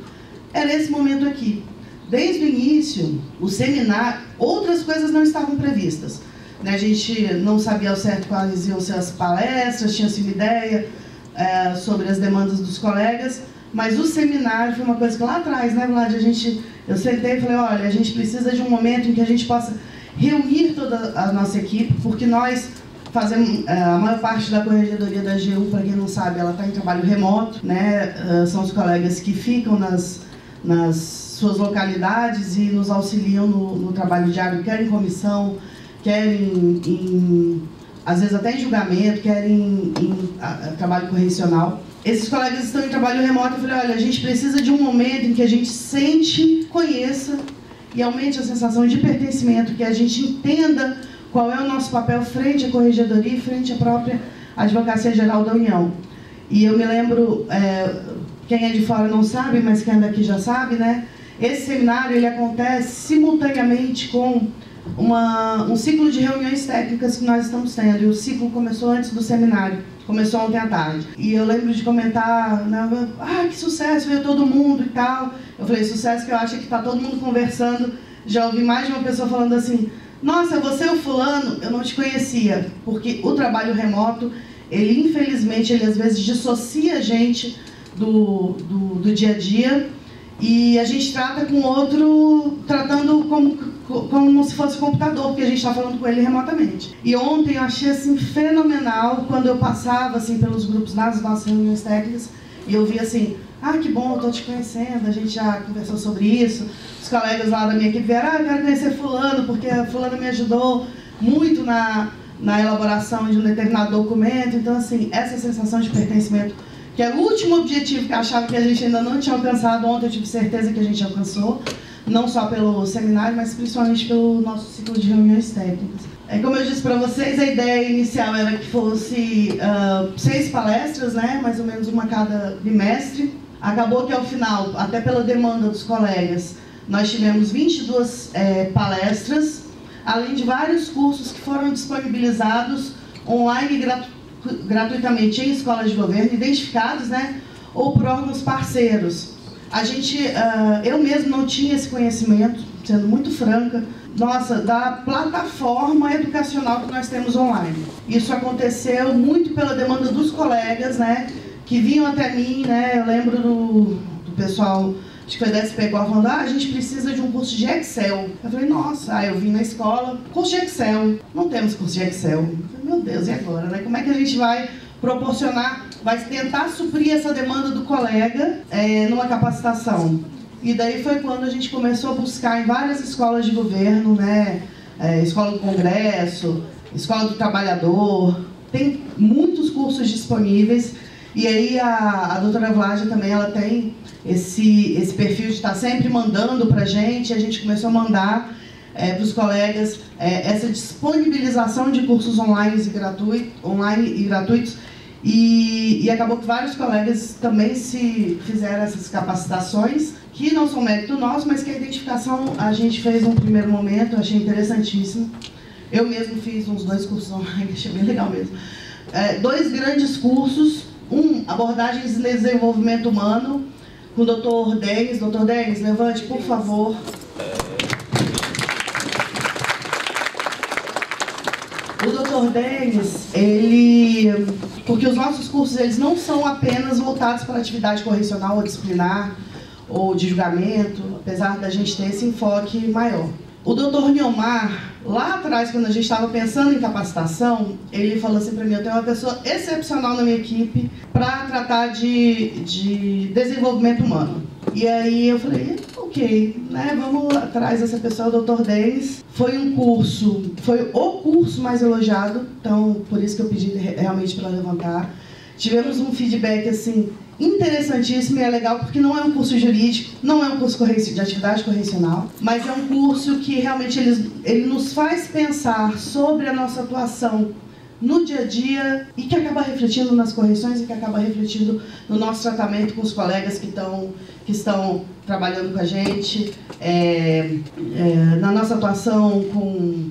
S3: era esse momento aqui. Desde o início, o seminário, outras coisas não estavam previstas. A gente não sabia ao certo quais iam ser as palestras, tinha-se uma ideia sobre as demandas dos colegas, mas o seminário foi uma coisa que lá atrás, né, Vlad, eu sentei e falei, olha, a gente precisa de um momento em que a gente possa reunir toda a nossa equipe, porque nós fazemos, a maior parte da corregedoria da AGU, para quem não sabe, ela está em trabalho remoto, né, são os colegas que ficam nas suas localidades e nos auxiliam no trabalho diário, quer em comissão, querem, às vezes até em julgamento, querem em trabalho correcional. Esses colegas estão em trabalho remoto. Eu falei, olha, a gente precisa de um momento em que a gente sente, conheça e aumente a sensação de pertencimento, que a gente entenda qual é o nosso papel frente à corregedoria e frente à própria Advocacia Geral da União. E eu me lembro, quem é de fora não sabe, mas quem é daqui já sabe, né? Esse seminário ele acontece simultaneamente com um ciclo de reuniões técnicas que nós estamos tendo. E o ciclo começou antes do seminário, começou ontem à tarde. E eu lembro de comentar, né, que sucesso, veio todo mundo e tal. Eu falei, sucesso que eu acho que está todo mundo conversando. Já ouvi mais de uma pessoa falando assim, nossa, você é o fulano, eu não te conhecia. Porque o trabalho remoto, ele infelizmente, ele às vezes dissocia a gente do dia a dia. E a gente trata com o outro, tratando como se fosse computador, porque a gente está falando com ele remotamente. E ontem eu achei assim, fenomenal, quando eu passava assim, pelos grupos nas nossas reuniões técnicas, e eu vi assim, que bom, eu estou te conhecendo, a gente já conversou sobre isso. Os colegas lá da minha equipe vieram, eu quero conhecer fulano, porque fulano me ajudou muito na elaboração de um determinado documento. Então, assim, essa sensação de pertencimento, que é o último objetivo que eu achava que a gente ainda não tinha alcançado, ontem eu tive certeza que a gente alcançou, não só pelo seminário, mas principalmente pelo nosso ciclo de reuniões técnicas. Como eu disse para vocês, a ideia inicial era que fosse 6 palestras, né, mais ou menos uma cada bimestre. Acabou que ao final, até pela demanda dos colegas, nós tivemos 22 palestras, além de vários cursos que foram disponibilizados online gratuitamente em escolas de governo, identificados, né, ou por órgãos parceiros. Eu mesmo não tinha esse conhecimento, sendo muito franca, da plataforma educacional que nós temos online. Isso aconteceu muito pela demanda dos colegas, né, que vinham até mim, né, eu lembro do pessoal, acho que foi da SPCOR, falando, a gente precisa de um curso de Excel. Eu falei, nossa, eu vim na escola, curso de Excel, não temos curso de Excel. Eu falei, meu Deus, e agora, né? Como é que a gente vai proporcionar, vai tentar suprir essa demanda do colega numa capacitação? E daí foi quando a gente começou a buscar em várias escolas de governo, né, Escola do Congresso, Escola do Trabalhador, tem muitos cursos disponíveis. E aí a doutora Vládia também, ela tem esse perfil de estar sempre mandando para a gente começou a mandar para os colegas essa disponibilização de cursos online e gratuitos, e acabou que vários colegas também se fizeram essas capacitações, que não são mérito nosso, mas que a identificação a gente fez num primeiro momento, eu achei interessantíssimo. Eu mesmo fiz uns 2 cursos online, achei bem legal mesmo. 2 grandes cursos, abordagens de desenvolvimento humano, com o Dr. Denis. Dr. Denis, levante, por favor. O Dr. Denis, porque os nossos cursos, eles não são apenas voltados para a atividade correcional ou disciplinar, ou de julgamento, apesar da gente ter esse enfoque maior. O Dr. Niomar, lá atrás, quando a gente estava pensando em capacitação, ele falou assim para mim, eu tenho uma pessoa excepcional na minha equipe para tratar de desenvolvimento humano. E aí eu falei, ok, né, vamos atrás dessa pessoa, o Dr. Denis. Foi o curso mais elogiado, então por isso que eu pedi realmente para levantar. Tivemos um feedback assim, interessantíssimo, e é legal porque não é um curso jurídico, não é um curso de atividade correcional, mas é um curso que realmente ele nos faz pensar sobre a nossa atuação no dia a dia e que acaba refletindo nas correções e que acaba refletindo no nosso tratamento com os colegas que estão trabalhando com a gente, na nossa atuação com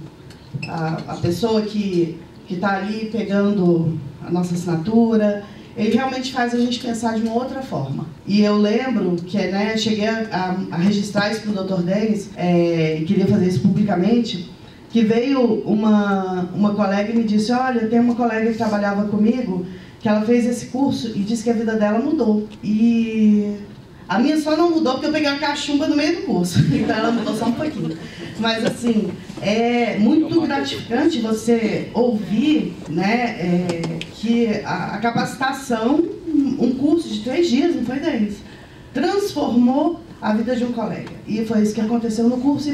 S3: a pessoa que está ali pegando a nossa assinatura. Ele realmente faz a gente pensar de uma outra forma. E eu lembro que, né, cheguei a registrar isso para o Dr. Denis, queria fazer isso publicamente, que veio uma colega e me disse, olha, tem uma colega que trabalhava comigo, que ela fez esse curso e disse que a vida dela mudou. E a minha só não mudou porque eu peguei uma cachumba no meio do curso, então ela mudou só um pouquinho. Mas assim, é muito gratificante você ouvir, né, que a capacitação, um curso de 3 dias, não foi 10, transformou a vida de um colega. E foi isso que aconteceu no curso.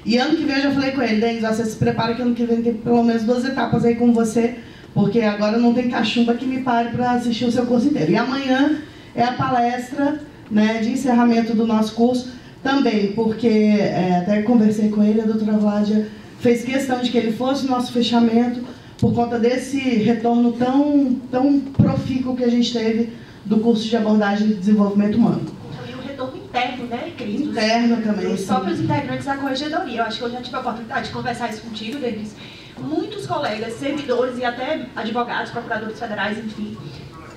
S3: E ano que vem eu já falei com ele, Denis, você se prepara que ano que vem tem pelo menos 2 etapas aí com você, porque agora não tem cachumba que me pare para assistir o seu curso inteiro. E amanhã é a palestra, né, de encerramento do nosso curso, também, porque até conversei com ele, a doutora Vládia fez questão de que ele fosse o nosso fechamento, por conta desse retorno tão profícuo que a gente teve do curso de abordagem de desenvolvimento humano.
S2: E o retorno interno, né, Cris?
S3: Interno também,
S2: os próprios integrantes da corregedoria. Eu acho que eu já tive a oportunidade de conversar isso contigo, Denise. Muitos colegas, servidores e até advogados, procuradores federais, enfim,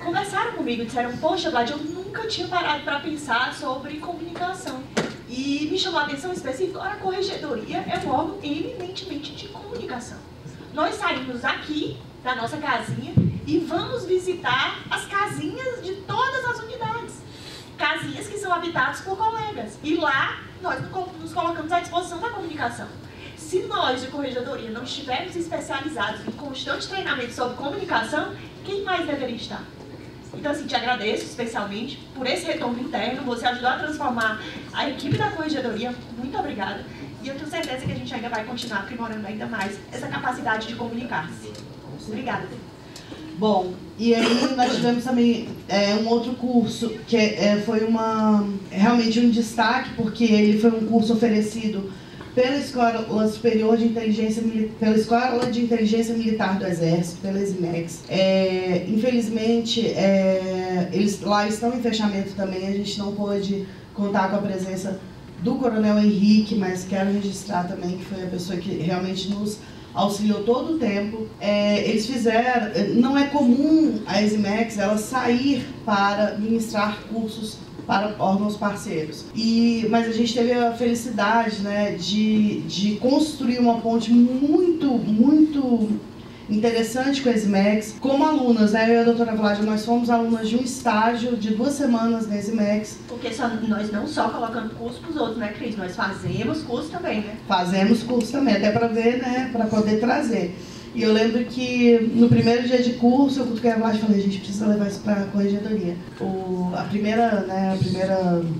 S2: conversaram comigo e disseram, poxa, Vlad, eu nunca tinha parado para pensar sobre comunicação. E me chamou a atenção específica, a corregedoria é um órgão eminentemente de comunicação. Nós saímos aqui da nossa casinha e vamos visitar as casinhas de todas as unidades. Casinhas que são habitadas por colegas. E lá nós nos colocamos à disposição da comunicação. Se nós de corregedoria não estivermos especializados em constante treinamento sobre comunicação, quem mais deveria estar? Então, assim, te agradeço especialmente por esse retorno interno. Você ajudou a transformar a equipe da corregedoria. Muito obrigada. E eu tenho certeza que a gente ainda vai continuar aprimorando ainda mais essa capacidade de comunicar-se. Obrigada.
S3: Bom, e aí nós tivemos também um outro curso que foi realmente um destaque, porque ele foi um curso oferecido pela Escola Superior de Inteligência, pela Escola de Inteligência Militar do Exército, pela ESIMEX. Infelizmente, eles lá estão em fechamento também, a gente não pôde contar com a presença do Coronel Henrique, mas quero registrar também que foi a pessoa que realmente nos auxiliou todo o tempo. Eles fizeram, não é comum a ESIMEX ela sair para ministrar cursos para órgãos parceiros. Mas a gente teve a felicidade, né, de construir uma ponte muito interessante com a ESIMEX. Como alunas, né, eu e a doutora Vládia, nós fomos alunas de um estágio de 2 semanas na ESIMEX.
S2: Porque nós não só colocamos curso para os outros, né, Cris? Nós fazemos curso também, né?
S3: Fazemos curso também, até para ver, né, para poder trazer. E eu lembro que no primeiro dia de curso, eu cutuquei a Vládia e falei, a gente precisa levar isso para a corregedoria. A primeira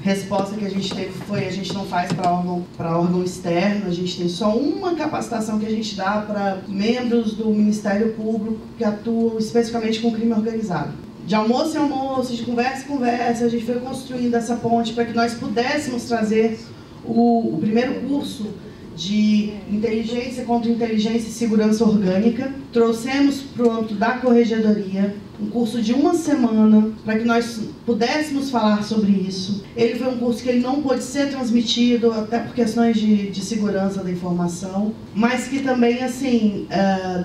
S3: resposta que a gente teve foi, a gente não faz para órgão externo, a gente tem só uma capacitação que a gente dá para membros do Ministério Público que atuam especificamente com crime organizado. De almoço em almoço, de conversa em conversa, a gente foi construindo essa ponte para que nós pudéssemos trazer o primeiro curso de inteligência, contra-inteligência e segurança orgânica. Trouxemos para o âmbito da corregedoria um curso de 1 semana para que nós pudéssemos falar sobre isso. Ele foi um curso que ele não pôde ser transmitido, até por questões de segurança da informação, mas que também, assim,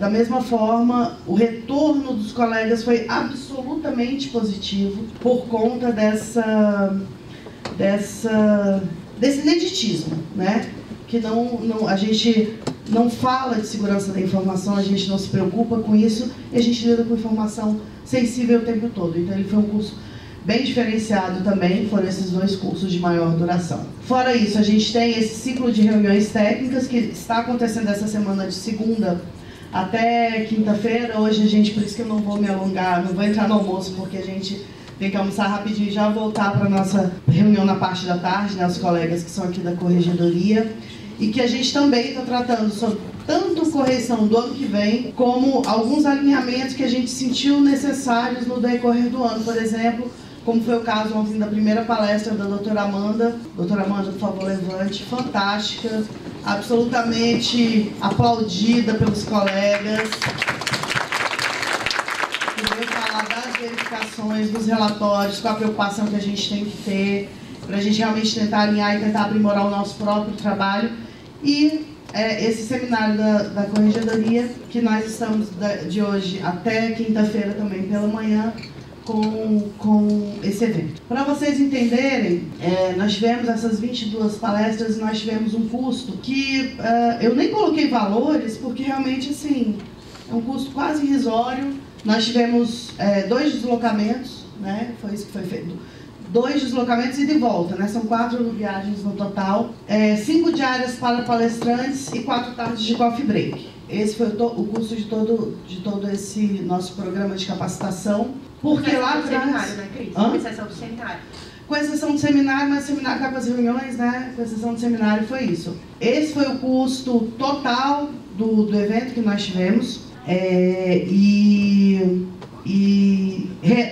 S3: da mesma forma, o retorno dos colegas foi absolutamente positivo por conta desse ineditismo, né? Que a gente não fala de segurança da informação, a gente não se preocupa com isso e a gente lida com informação sensível o tempo todo. Então ele foi um curso bem diferenciado também, foram esses 2 cursos de maior duração. Fora isso, a gente tem esse ciclo de reuniões técnicas que está acontecendo essa semana de segunda até quinta-feira. Hoje a gente, por isso que eu não vou me alongar, não vou entrar no almoço, porque a gente tem que almoçar rapidinho e já voltar para a nossa reunião na parte da tarde, né, os colegas que são aqui da corregedoria, e que a gente também está tratando sobre tanto correção do ano que vem, como alguns alinhamentos que a gente sentiu necessários no decorrer do ano, por exemplo, como foi o caso ontem da primeira palestra da doutora Amanda. Doutora Amanda, por favor, levante. Fantástica, absolutamente aplaudida pelos colegas. Veio falar das verificações, dos relatórios, com a preocupação que a gente tem que ter, para a gente realmente tentar alinhar e tentar aprimorar o nosso próprio trabalho. E esse seminário da corregedoria, que nós estamos de hoje até quinta-feira também pela manhã, com esse evento. Para vocês entenderem, nós tivemos essas 22 palestras e nós tivemos um custo que eu nem coloquei valores, porque realmente, assim, é um custo quase irrisório. Nós tivemos 2 deslocamentos, né? Foi isso que foi feito. 2 deslocamentos e de volta, né? São 4 viagens no total. 5 diárias para palestrantes e 4 tardes de coffee break. Esse foi o custo de todo esse nosso programa de capacitação. Porque lá atrás...
S2: seminário, né, Cris? Com exceção do seminário.
S3: Com exceção do seminário, mas o seminário está com as reuniões, né? Com exceção do seminário foi isso. Esse foi o custo total do evento que nós tivemos.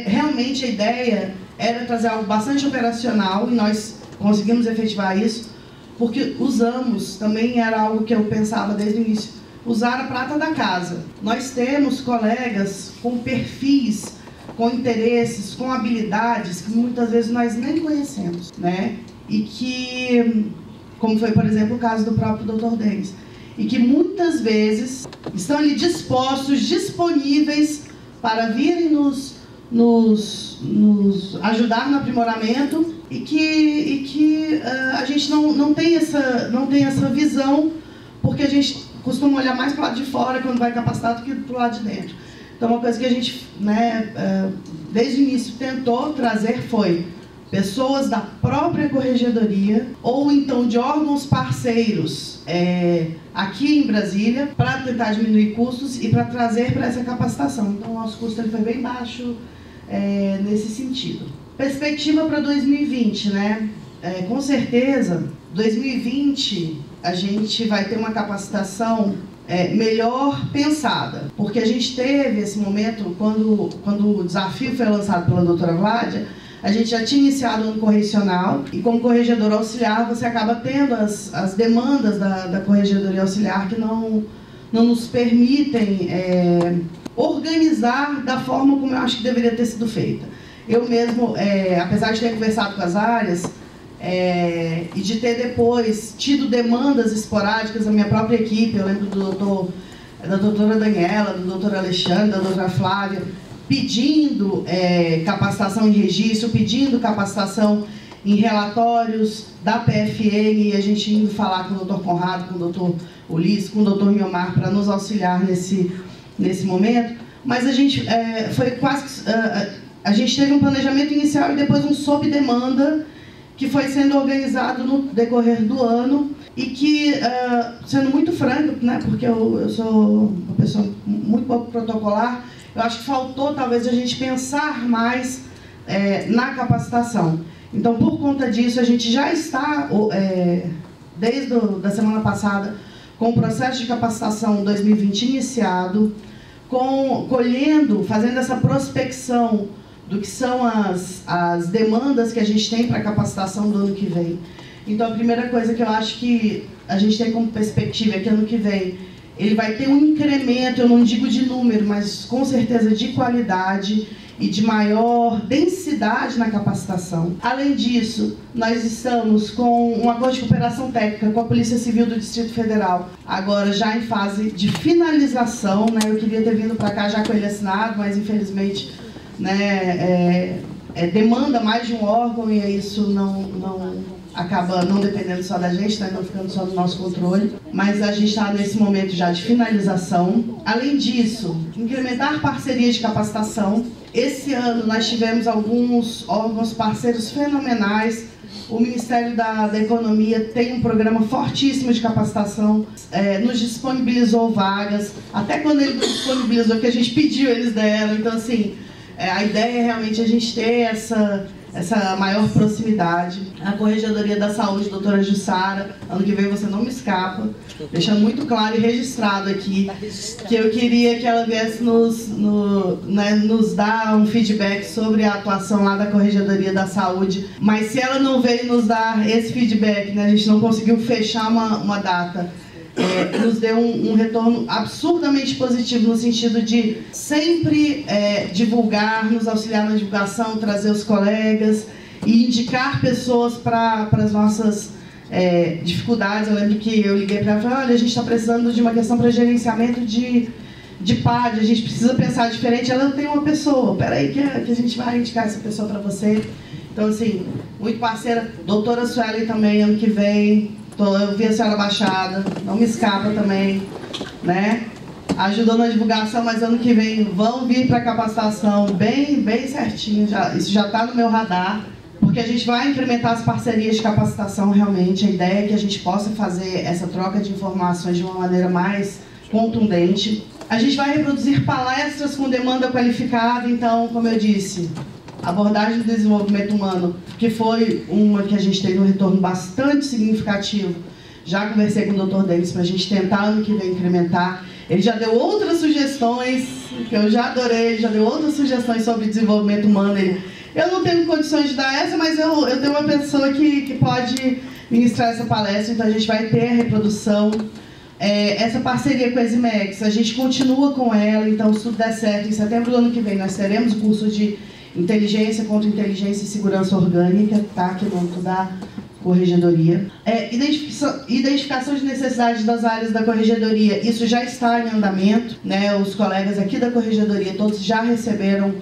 S3: Realmente a ideia era trazer algo bastante operacional e nós conseguimos efetivar isso, porque usamos, também era algo que eu pensava desde o início, usar a prata da casa. Nós temos colegas com perfis, com interesses, com habilidades que muitas vezes nós nem conhecemos, né? e que, como foi, por exemplo, o caso do próprio Dr. Denis, e que muitas vezes estão ali dispostos, disponíveis para virem nos ajudar no aprimoramento e que a gente não tem essa visão, porque a gente costuma olhar mais para o lado de fora quando vai capacitar do que para o lado de dentro. Então, uma coisa que a gente, desde o início tentou trazer foi pessoas da própria corregedoria ou então de órgãos parceiros aqui em Brasília para tentar diminuir custos e para trazer para essa capacitação. Então, o nosso custo ele foi bem baixo nesse sentido. Perspectiva para 2020, né? Com certeza, 2020 a gente vai ter uma capacitação melhor pensada, porque a gente teve esse momento, quando o desafio foi lançado pela doutora Vládia, a gente já tinha iniciado o ano correcional e como corregedor auxiliar você acaba tendo as demandas da corregedoria auxiliar que não nos permitem organizar da forma como eu acho que deveria ter sido feita. Eu mesmo, apesar de ter conversado com as áreas e de ter depois tido demandas esporádicas da minha própria equipe, eu lembro da doutora Daniela, do doutor Alexandre, da doutora Flávia, pedindo capacitação em registro, pedindo capacitação em relatórios da PFN, e a gente indo falar com o doutor Conrado, com o doutor Ulisses, com o doutor Miomar, para nos auxiliar nesse momento. Mas a gente foi quase... a gente teve um planejamento inicial e depois um sob demanda que foi sendo organizado no decorrer do ano e que, sendo muito franco, né, porque eu sou uma pessoa muito pouco protocolar, eu acho que faltou talvez a gente pensar mais na capacitação. Então, por conta disso, a gente já está, desde a semana passada, com o processo de capacitação 2020 iniciado, fazendo essa prospecção do que são as demandas que a gente tem para a capacitação do ano que vem. Então, a primeira coisa que eu acho que a gente tem como perspectiva é que ano que vem ele vai ter um incremento, eu não digo de número, mas com certeza de qualidade e de maior densidade na capacitação. Além disso, nós estamos com um acordo de cooperação técnica com a Polícia Civil do Distrito Federal, agora já em fase de finalização, né? Eu queria ter vindo para cá já com ele assinado, mas infelizmente, né, demanda mais de um órgão e isso acaba não dependendo só da gente, né, não ficando só do nosso controle, mas a gente está nesse momento já de finalização. Além disso, incrementar parcerias de capacitação. Esse ano nós tivemos alguns órgãos parceiros fenomenais. O Ministério da Economia tem um programa fortíssimo de capacitação, nos disponibilizou vagas, até quando ele nos disponibilizou, que a gente pediu, eles deram. Então, assim, a ideia é realmente a gente ter essa maior proximidade. A Corregedoria da Saúde, doutora Jussara, ano que vem você não me escapa, deixando muito claro e registrado aqui que eu queria que ela viesse nos dar um feedback sobre a atuação lá da Corregedoria da Saúde, mas se ela não veio nos dar esse feedback, né, a gente não conseguiu fechar uma data, nos deu um retorno absurdamente positivo no sentido de sempre divulgar, nos auxiliar na divulgação, trazer os colegas e indicar pessoas para as nossas dificuldades. Eu lembro que eu liguei para ela e falei, olha, a gente está precisando de uma questão para gerenciamento de PAD, a gente precisa pensar diferente. Ela tem uma pessoa, peraí que a gente vai indicar essa pessoa para você. Então, assim, muito parceira. Doutora Sueli também, ano que vem. Eu vi a senhora Baixada, não me escapa também, né? Ajudou na divulgação, mas ano que vem vão vir para capacitação bem certinho, isso já está no meu radar, porque a gente vai implementar as parcerias de capacitação realmente. A ideia é que a gente possa fazer essa troca de informações de uma maneira mais contundente. A gente vai reproduzir palestras com demanda qualificada, então, como eu disse, abordagem do desenvolvimento humano, que foi uma que a gente teve um retorno bastante significativo. Já conversei com o Dr. Denis para a gente tentar ano que vem incrementar. Ele já deu outras sugestões, que eu já adorei, ele já deu outras sugestões sobre desenvolvimento humano. Eu não tenho condições de dar essa, mas eu tenho uma pessoa que pode ministrar essa palestra, então a gente vai ter a reprodução. Essa parceria com a Exmex, a gente continua com ela, então se tudo der certo, em setembro do ano que vem nós teremos o curso de Inteligência, Contra-Inteligência e Segurança Orgânica, tá? Que é o nome da corregedoria. Identificação de necessidades das áreas da corregedoria, isso já está em andamento, né? Os colegas aqui da corregedoria, todos já receberam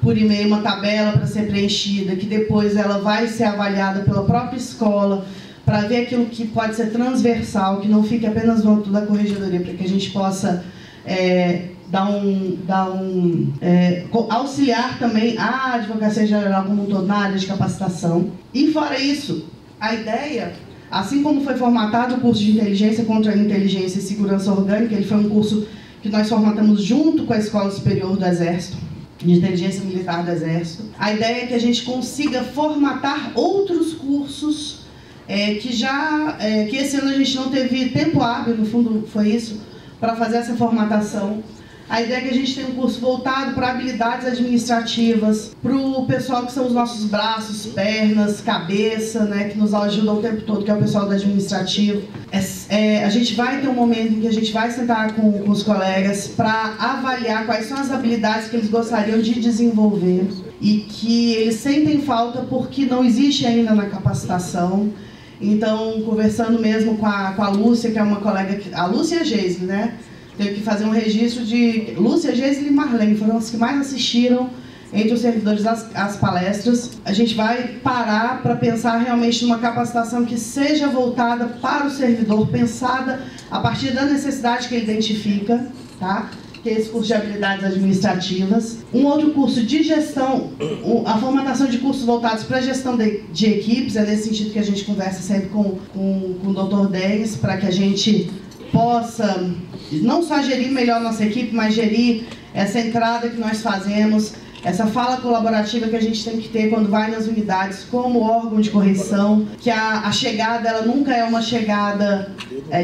S3: por e-mail uma tabela para ser preenchida, que depois ela vai ser avaliada pela própria escola, para ver aquilo que pode ser transversal, que não fique apenas no âmbito da corregedoria, para que a gente possa auxiliar também a Advocacia Geral como um todo na área de capacitação. E fora isso, a ideia, assim como foi formatado o curso de Inteligência contra a Inteligência e Segurança Orgânica, ele foi um curso que nós formatamos junto com a Escola Superior do Exército, de Inteligência Militar do Exército. A ideia é que a gente consiga formatar outros cursos que esse ano a gente não teve tempo hábil, no fundo foi isso, para fazer essa formatação. A ideia é que a gente tenha um curso voltado para habilidades administrativas, para o pessoal que são os nossos braços, pernas, cabeça, né, que nos ajudam o tempo todo, que é o pessoal do administrativo. A gente vai ter um momento em que a gente vai sentar com os colegas para avaliar quais são as habilidades que eles gostariam de desenvolver e que eles sentem falta porque não existe ainda na capacitação. Então, conversando mesmo com a Lúcia, que é uma colega, a Lúcia e a Geisle, né? Teve que fazer um registro de Lúcia, Geisle e Marlene, foram as que mais assistiram entre os servidores às palestras. A gente vai parar para pensar realmente numa capacitação que seja voltada para o servidor, pensada a partir da necessidade que ele identifica, tá? Que é esse curso de habilidades administrativas. Um outro curso de gestão, a formatação de cursos voltados para a gestão de equipes, é nesse sentido que a gente conversa sempre com o Dr. Denis, para que a gente possa não só gerir melhor nossa equipe, mas gerir essa entrada que nós fazemos, essa fala colaborativa que a gente tem que ter quando vai nas unidades como órgão de correção, que a chegada ela nunca é uma chegada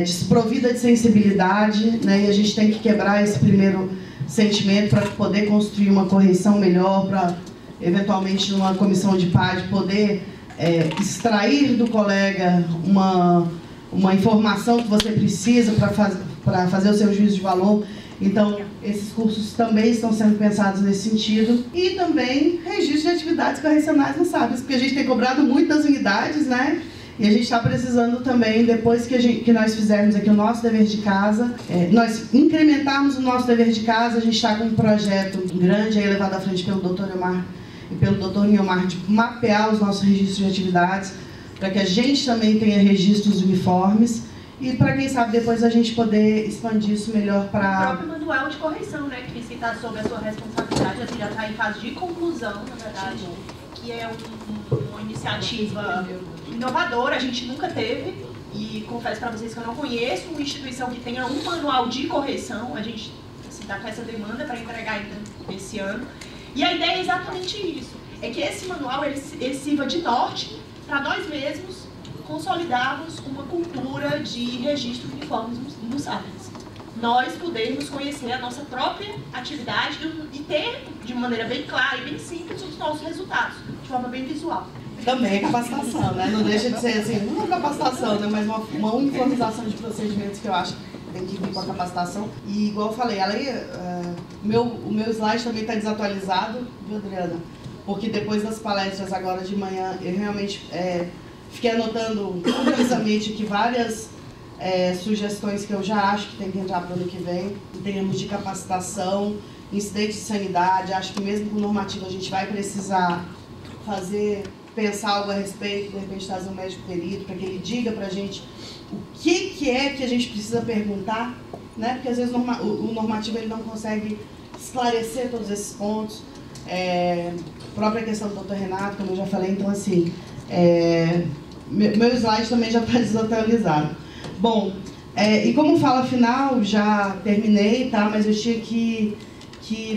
S3: desprovida de sensibilidade, né? E a gente tem que quebrar esse primeiro sentimento para poder construir uma correção melhor, para eventualmente numa comissão de PAD poder extrair do colega uma informação que você precisa para fazer o seu juízo de valor. Então, esses cursos também estão sendo pensados nesse sentido. E também registro de atividades correcionais no SAPES, porque a gente tem cobrado muito das unidades, né? E a gente está precisando também, depois que nós fizermos aqui o nosso dever de casa, nós incrementarmos o nosso dever de casa. A gente está com um projeto grande aí levado à frente pelo Dr. Elmar e pelo Dr. Niomar de mapear os nossos registros de atividades, para que a gente também tenha registros uniformes e para, quem sabe, depois a gente poder expandir isso melhor para...
S2: O próprio manual de correção, né, que está sob a sua responsabilidade, assim, já está em fase de conclusão, na verdade, que é uma iniciativa inovadora, a gente nunca teve, e confesso para vocês que eu não conheço uma instituição que tenha um manual de correção. A gente está com essa demanda para entregar ainda esse ano, e a ideia é exatamente isso, é que esse manual ele sirva de norte para nós mesmos consolidarmos uma cultura de registro uniforme no SAPES. Nós podermos conhecer a nossa própria atividade e ter, de maneira bem clara e bem simples, os nossos resultados, de forma bem visual.
S3: Também é capacitação, né? Não deixa de ser assim, não é capacitação, né? Mas uma uniformização de procedimentos que eu acho que tem que vir com a capacitação. E, igual eu falei, o meu slide também está desatualizado, viu, Adriana? Porque depois das palestras agora de manhã, eu realmente fiquei anotando curiosamente aqui várias sugestões que eu já acho que tem que entrar para o ano que vem, em termos de capacitação, incidente de sanidade. Acho que mesmo com normativo a gente vai precisar pensar algo a respeito, de repente trazer um médico perito, para que ele diga para a gente o que é que a gente precisa perguntar, né? Porque às vezes o normativo ele não consegue esclarecer todos esses pontos. Própria questão do Dr. Renato, como eu já falei, então assim, meu slide também já está desatualizado. Bom, e como fala final, já terminei, tá? Mas eu tinha que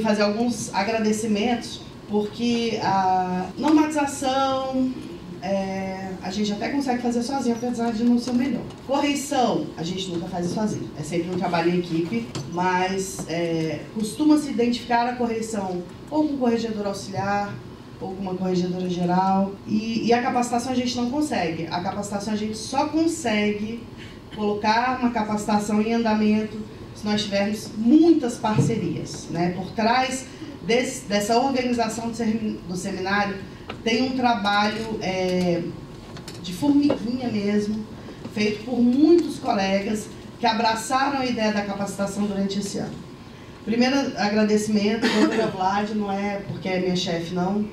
S3: fazer alguns agradecimentos, porque a normatização a gente até consegue fazer sozinho, apesar de não ser o melhor. Correição, a gente nunca faz isso sozinho, é sempre um trabalho em equipe, mas costuma-se identificar a correição ou com um corregedor auxiliar, ou com uma corregedora geral, e a capacitação a gente não consegue. A capacitação a gente só consegue colocar uma capacitação em andamento se nós tivermos muitas parcerias, né? Por trás dessa organização do seminário tem um trabalho de formiguinha mesmo, feito por muitos colegas que abraçaram a ideia da capacitação durante esse ano. Primeiro agradecimento, a doutora Vlad, não é porque é minha chefe, não.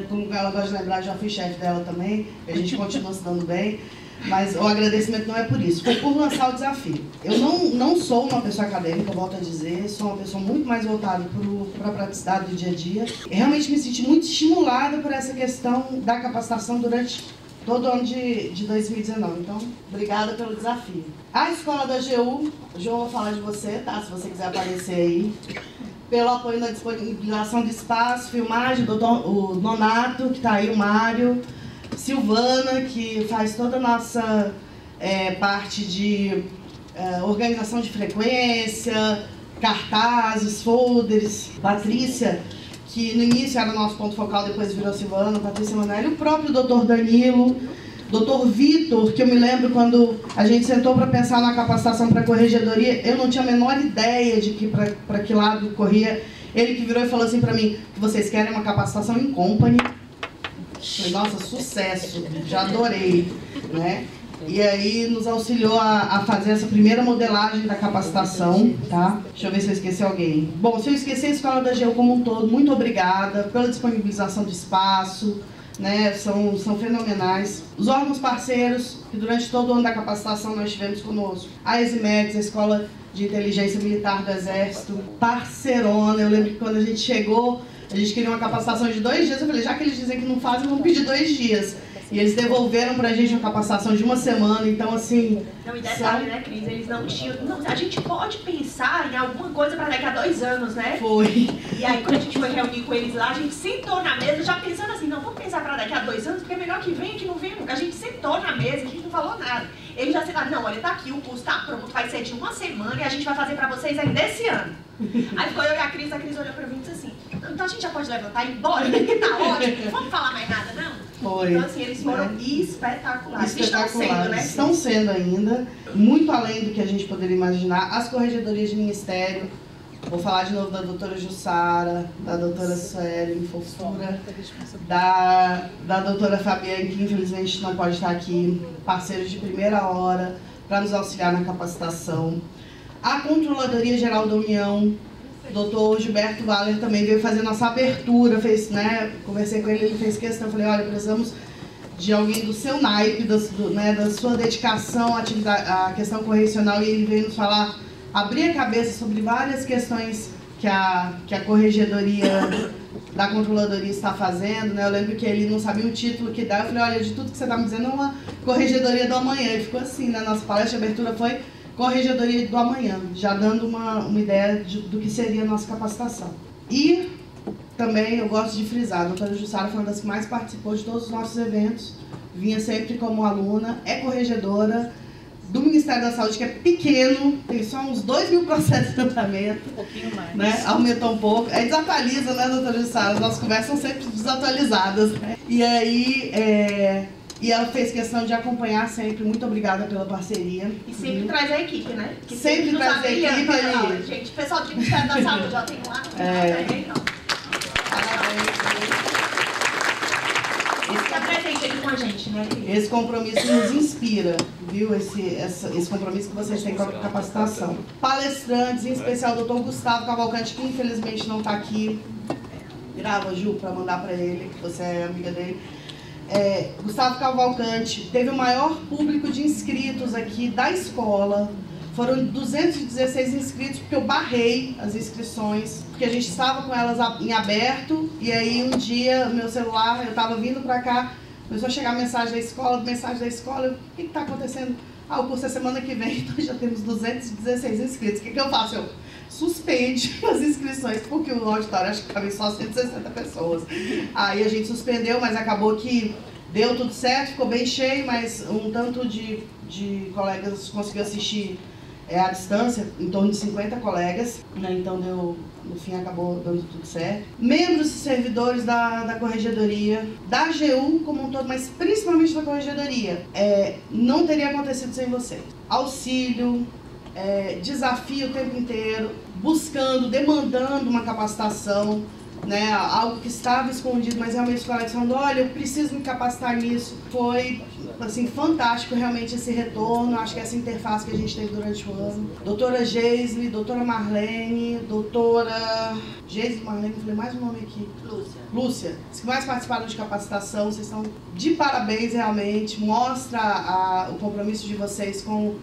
S3: Como ela gosta de lembrar, já fui chefe dela também, a gente continua se dando bem. Mas o agradecimento não é por isso, foi por lançar o desafio. Eu não sou uma pessoa acadêmica, eu volto a dizer, sou uma pessoa muito mais voltada para a praticidade do dia a dia. Eu realmente me senti muito estimulada por essa questão da capacitação durante todo o ano de 2019. Então, obrigada pelo desafio. A escola da AGU, João, vou falar de você, tá? Se você quiser aparecer aí. Pelo apoio na disponibilização de espaço, filmagem, o Nonato, que está aí, o Mário, Silvana, que faz toda a nossa parte de organização de frequência, cartazes, folders, Patrícia, que no início era o nosso ponto focal, depois virou Silvana, Patrícia Manelli, o próprio doutor Danilo, doutor Vitor, que eu me lembro quando a gente sentou para pensar na capacitação para a corregedoria, eu não tinha a menor ideia de que para que lado corria. Ele que virou e falou assim para mim, que vocês querem uma capacitação em company. Falei, nossa, sucesso, já adorei, né? E aí nos auxiliou a fazer essa primeira modelagem da capacitação, tá? Deixa eu ver se eu esqueci alguém. Bom, se eu esqueci a Escola da AGU como um todo, muito obrigada pela disponibilização de espaço, né? São fenomenais. Os órgãos parceiros, que durante todo o ano da capacitação nós tivemos conosco, a ESIMEDS, a Escola de Inteligência Militar do Exército, parceirona. Eu lembro que quando a gente chegou, a gente queria uma capacitação de 2 dias, eu falei, já que eles dizem que não fazem, vamos pedir 2 dias. E eles devolveram pra gente uma capacitação de 1 semana, então assim...
S2: Não, e detalhe, né, Cris, eles não tinham... Não, a gente pode pensar em alguma coisa para daqui a 2 anos, né?
S3: Foi.
S2: E aí, quando a gente foi reunir com eles lá, a gente sentou na mesa já pensando assim, não, vamos pensar para daqui a 2 anos, porque é melhor que venha que não venha nunca. A gente sentou na mesa, a gente não falou nada. Eles já sentaram, não, olha, tá aqui, o curso tá pronto, vai ser de 1 semana e a gente vai fazer para vocês ainda esse ano. Aí ficou eu e a Cris olhou para mim e disse assim, então a gente já pode levantar e ir embora, porque tá ótimo, não vamos falar mais nada, não?
S3: Foi.
S2: Então, assim, eles foram espetaculares. Estão sendo, né?
S3: Estão sendo ainda, muito além do que a gente poderia imaginar. As corregedorias de ministério, vou falar de novo da doutora Jussara, da doutora Sueli, fofura, da doutora Fabiane, que infelizmente não pode estar aqui, parceiros de primeira hora, para nos auxiliar na capacitação. A Controladoria Geral da União, o doutor Gilberto Valer também veio fazer nossa abertura, fez, né, conversei com ele, ele fez questão, falei, olha, precisamos de alguém do seu naipe, da sua dedicação à questão correcional, e ele veio nos falar, abrir a cabeça sobre várias questões que a corregedoria da Controladoria está fazendo, né? Eu lembro que ele não sabia o título que dá, eu falei, olha, de tudo que você está me dizendo é uma corregedoria do amanhã, e ficou assim, né, nossa palestra de abertura foi Corregedoria do Amanhã, já dando uma ideia do que seria a nossa capacitação. E também eu gosto de frisar, a doutora Jussara foi uma das que mais participou de todos os nossos eventos, vinha sempre como aluna, é corregedora do Ministério da Saúde, que é pequeno, tem só uns 2.000 processos de tratamento.
S2: Um pouquinho mais.
S3: Né? Aumentou um pouco. Aí desatualiza, né, doutora Jussara? As nossas conversas são sempre desatualizadas. Né? E aí... E ela fez questão de acompanhar sempre. Muito obrigada pela parceria.
S2: E sempre traz a equipe, né?
S3: Que sempre traz a equipe ali.
S2: Gente, o pessoal do Ministério da Saúde, ó, tem lá no final também, ó.
S3: Parabéns.
S2: Fica presente aqui com a gente, né?
S3: Esse compromisso nos inspira, viu? Esse compromisso que vocês têm com a capacitação. Palestrantes, em especial o doutor Gustavo Cavalcante, que infelizmente não está aqui. Grava, Ju, para mandar para ele, que você é amiga dele. Gustavo Cavalcante teve o maior público de inscritos aqui da escola. Foram 216 inscritos, porque eu barrei as inscrições, porque a gente estava com elas em aberto, e aí um dia, meu celular, eu estava vindo para cá, começou a chegar mensagem da escola, o que está acontecendo? O curso é semana que vem, então já temos 216 inscritos. O que eu faço? Eu suspende as inscrições, porque o auditório acho que cabe só 160 pessoas. Aí a gente suspendeu, mas acabou que deu tudo certo, ficou bem cheio, mas um tanto de colegas conseguiu assistir à distância, em torno de 50 colegas, né? Então no fim acabou dando tudo certo. Membros e servidores da corregedoria, da AGU como um todo, mas principalmente da corregedoria, não teria acontecido sem vocês. Auxílio, desafio o tempo inteiro, buscando, demandando uma capacitação, né, algo que estava escondido, mas realmente os colegas falando, olha, eu preciso me capacitar nisso. Foi, assim, fantástico realmente esse retorno, acho que essa interface que a gente teve durante o ano. Doutora Geisle, doutora Marlene, doutora... Geisle, Marlene, falei mais um nome aqui. Lúcia. Os que mais participaram de capacitação, vocês estão de parabéns realmente, mostra o compromisso de vocês com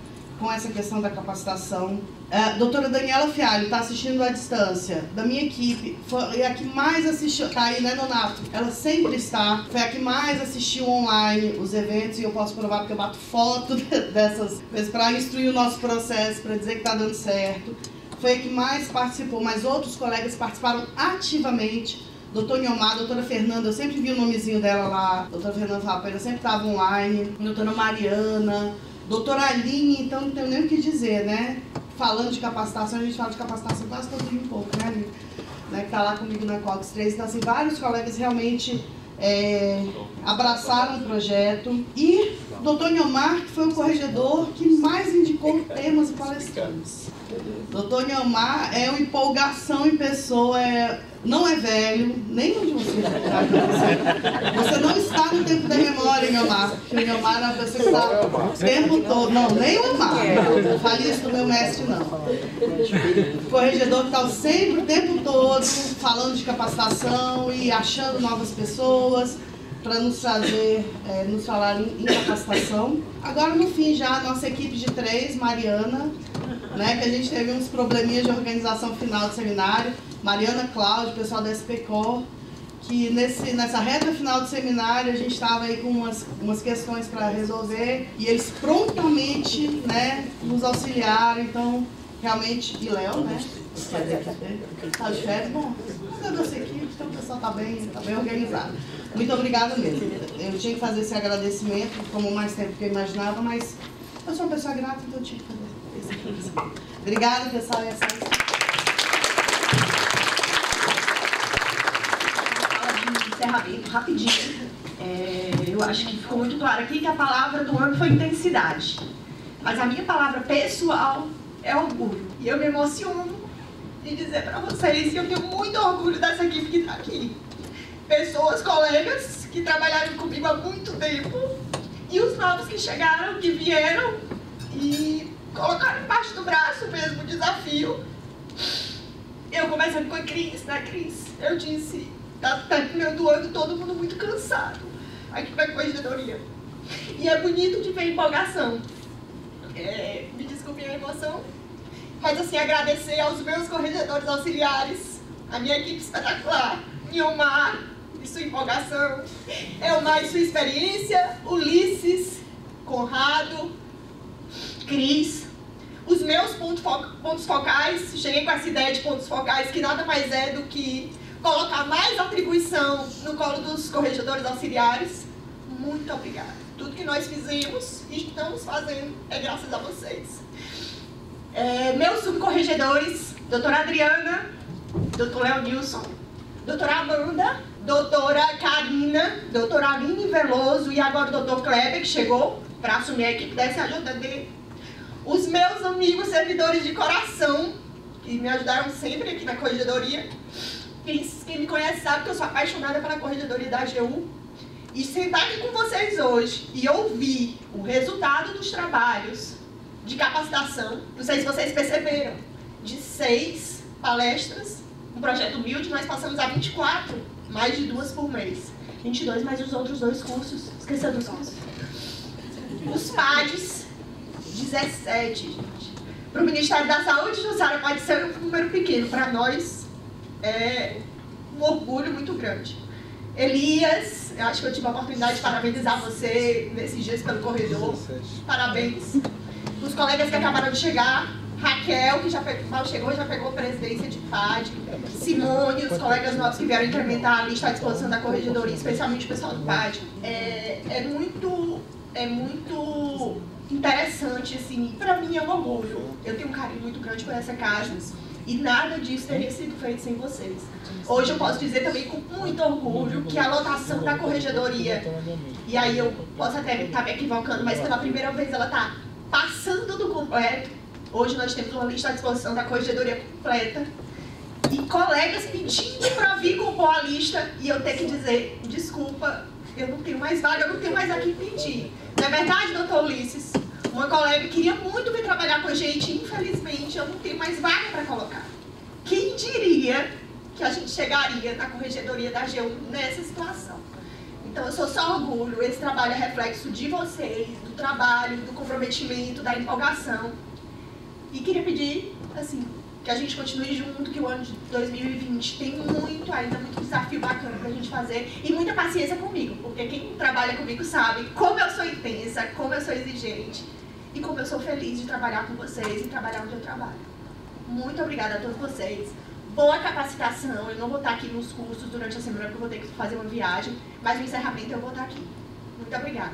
S3: essa questão da capacitação. Doutora Daniela Fialho, está assistindo à distância, da minha equipe, foi a que mais assistiu, tá aí, né, Donato? Ela sempre está, foi a que mais assistiu online os eventos, e eu posso provar porque eu bato foto dessas coisas para instruir o nosso processo, para dizer que está dando certo. Foi a que mais participou, mas outros colegas participaram ativamente. Doutor Niomar, doutora Fernanda, eu sempre vi o nomezinho dela lá, doutora Fernanda Rapel, sempre estava online, doutora Mariana, doutora Aline, então não tenho nem o que dizer, né? Falando de capacitação, a gente fala de capacitação quase todo dia um pouco, né, Aline? Né, que está lá comigo na Cox 3, então assim, vários colegas realmente abraçaram o projeto. E o doutor Niomar, que foi o corregedor que mais indicou temas e palestrantes. Doutor Niomar é uma empolgação em pessoa, não é velho, nem onde você está. Você não está no tempo da memória, Niomar, porque o Niomar é uma pessoa que está o tempo todo. Não, nem o Niomar, não fale isso do meu mestre, não. O corregedor que está sempre o tempo todo falando de capacitação e achando novas pessoas para nos trazer, nos falar em capacitação. Agora, no fim, já a nossa equipe de 3, Mariana, né, que a gente teve uns probleminhas de organização final do seminário, Mariana, Cláudio, pessoal da SPCOR, que nessa reta final do seminário a gente estava aí com umas questões para resolver, e eles prontamente, né, nos auxiliaram, então, realmente, e Léo, né, está de férias, bom, mas a nossa equipe, então o pessoal está bem organizado. Muito obrigada mesmo. Eu tinha que fazer esse agradecimento, tomou mais tempo do que eu imaginava, mas eu sou uma pessoa grata, então eu tinha que fazer esse agradecimento. Obrigada, pessoal, e essa
S2: encerramento rapidinho. Eu acho que ficou muito claro aqui que a palavra do ano foi intensidade. Mas a minha palavra pessoal é orgulho. E eu me emociono de dizer para vocês que eu tenho muito orgulho dessa equipe que está aqui. Pessoas, colegas que trabalharam comigo há muito tempo, e os novos que chegaram, que vieram e colocaram embaixo do braço mesmo o desafio. Eu conversando com a Cris, né, Cris? Eu disse, tá terminando o ano, todo mundo muito cansado aqui na corregedoria. E é bonito de ver empolgação. Me desculpem a emoção, mas assim, agradecer aos meus corregedores auxiliares, a minha equipe espetacular, Niomar, e sua empolgação, Elmar e sua experiência, Ulisses, Conrado, Cris, os meus pontos focais. Cheguei com essa ideia de pontos focais, que nada mais é do que colocar mais atribuição no colo dos corregedores auxiliares. Muito obrigada. Tudo que nós fizemos e estamos fazendo é graças a vocês. Meus subcorregedores, doutora Adriana, doutor Leonilson, doutora Amanda, doutora Karina, doutora Aline Veloso e agora o doutor Kleber, que chegou para assumir a equipe da SAJD. Os meus amigos servidores de coração, que me ajudaram sempre aqui na corregedoria. Quem me conhece sabe que eu sou apaixonada pela corregedoria da AGU. E sentar aqui com vocês hoje e ouvir o resultado dos trabalhos de capacitação, não sei se vocês perceberam, de 6 palestras, um projeto humilde, nós passamos a 24, mais de 2 por mês. 22 mais os outros 2 cursos. Esqueceu dos cursos? Os PADs, 17, gente. Para o Ministério da Saúde, Jussara, pode ser um número pequeno. Para nós, é um orgulho muito grande. Elias, eu acho que eu tive a oportunidade de parabenizar você nesses dias pelo corredor. Parabéns. Os colegas que acabaram de chegar, Raquel, que já mal chegou, já pegou a presidência de PAD, Simone, os colegas novos que vieram incrementar a lista à disposição da corregedoria, especialmente o pessoal do PAD. É muito interessante, assim, para mim é um orgulho. Eu tenho um carinho muito grande por essa casa e nada disso teria sido feito sem vocês. Hoje eu posso dizer também com muito orgulho que a lotação da corregedoria, e aí eu posso até estar me equivocando, mas pela primeira vez ela está passando do completo. Hoje nós temos uma lista à disposição da corregedoria completa. e colegas pedindo para vir compor a lista e eu ter que dizer, desculpa, eu não tenho mais vaga, eu não tenho mais a quem pedir. Não é verdade, doutor Ulisses? Uma colega queria muito vir trabalhar com a gente, infelizmente eu não tenho mais vaga para colocar. Quem diria que a gente chegaria na corregedoria da AGU nessa situação? Então eu sou só orgulho, esse trabalho é reflexo de vocês, do trabalho, do comprometimento, da empolgação. E queria pedir, assim, que a gente continue junto, que o ano de 2020 tem ainda muito desafio bacana pra gente fazer e muita paciência comigo, porque quem trabalha comigo sabe como eu sou intensa, como eu sou exigente e como eu sou feliz de trabalhar com vocês e trabalhar onde eu trabalho. Muito obrigada a todos vocês. Boa capacitação, eu não vou estar aqui nos cursos durante a semana porque eu vou ter que fazer uma viagem, mas no encerramento eu vou estar aqui. Muito obrigada.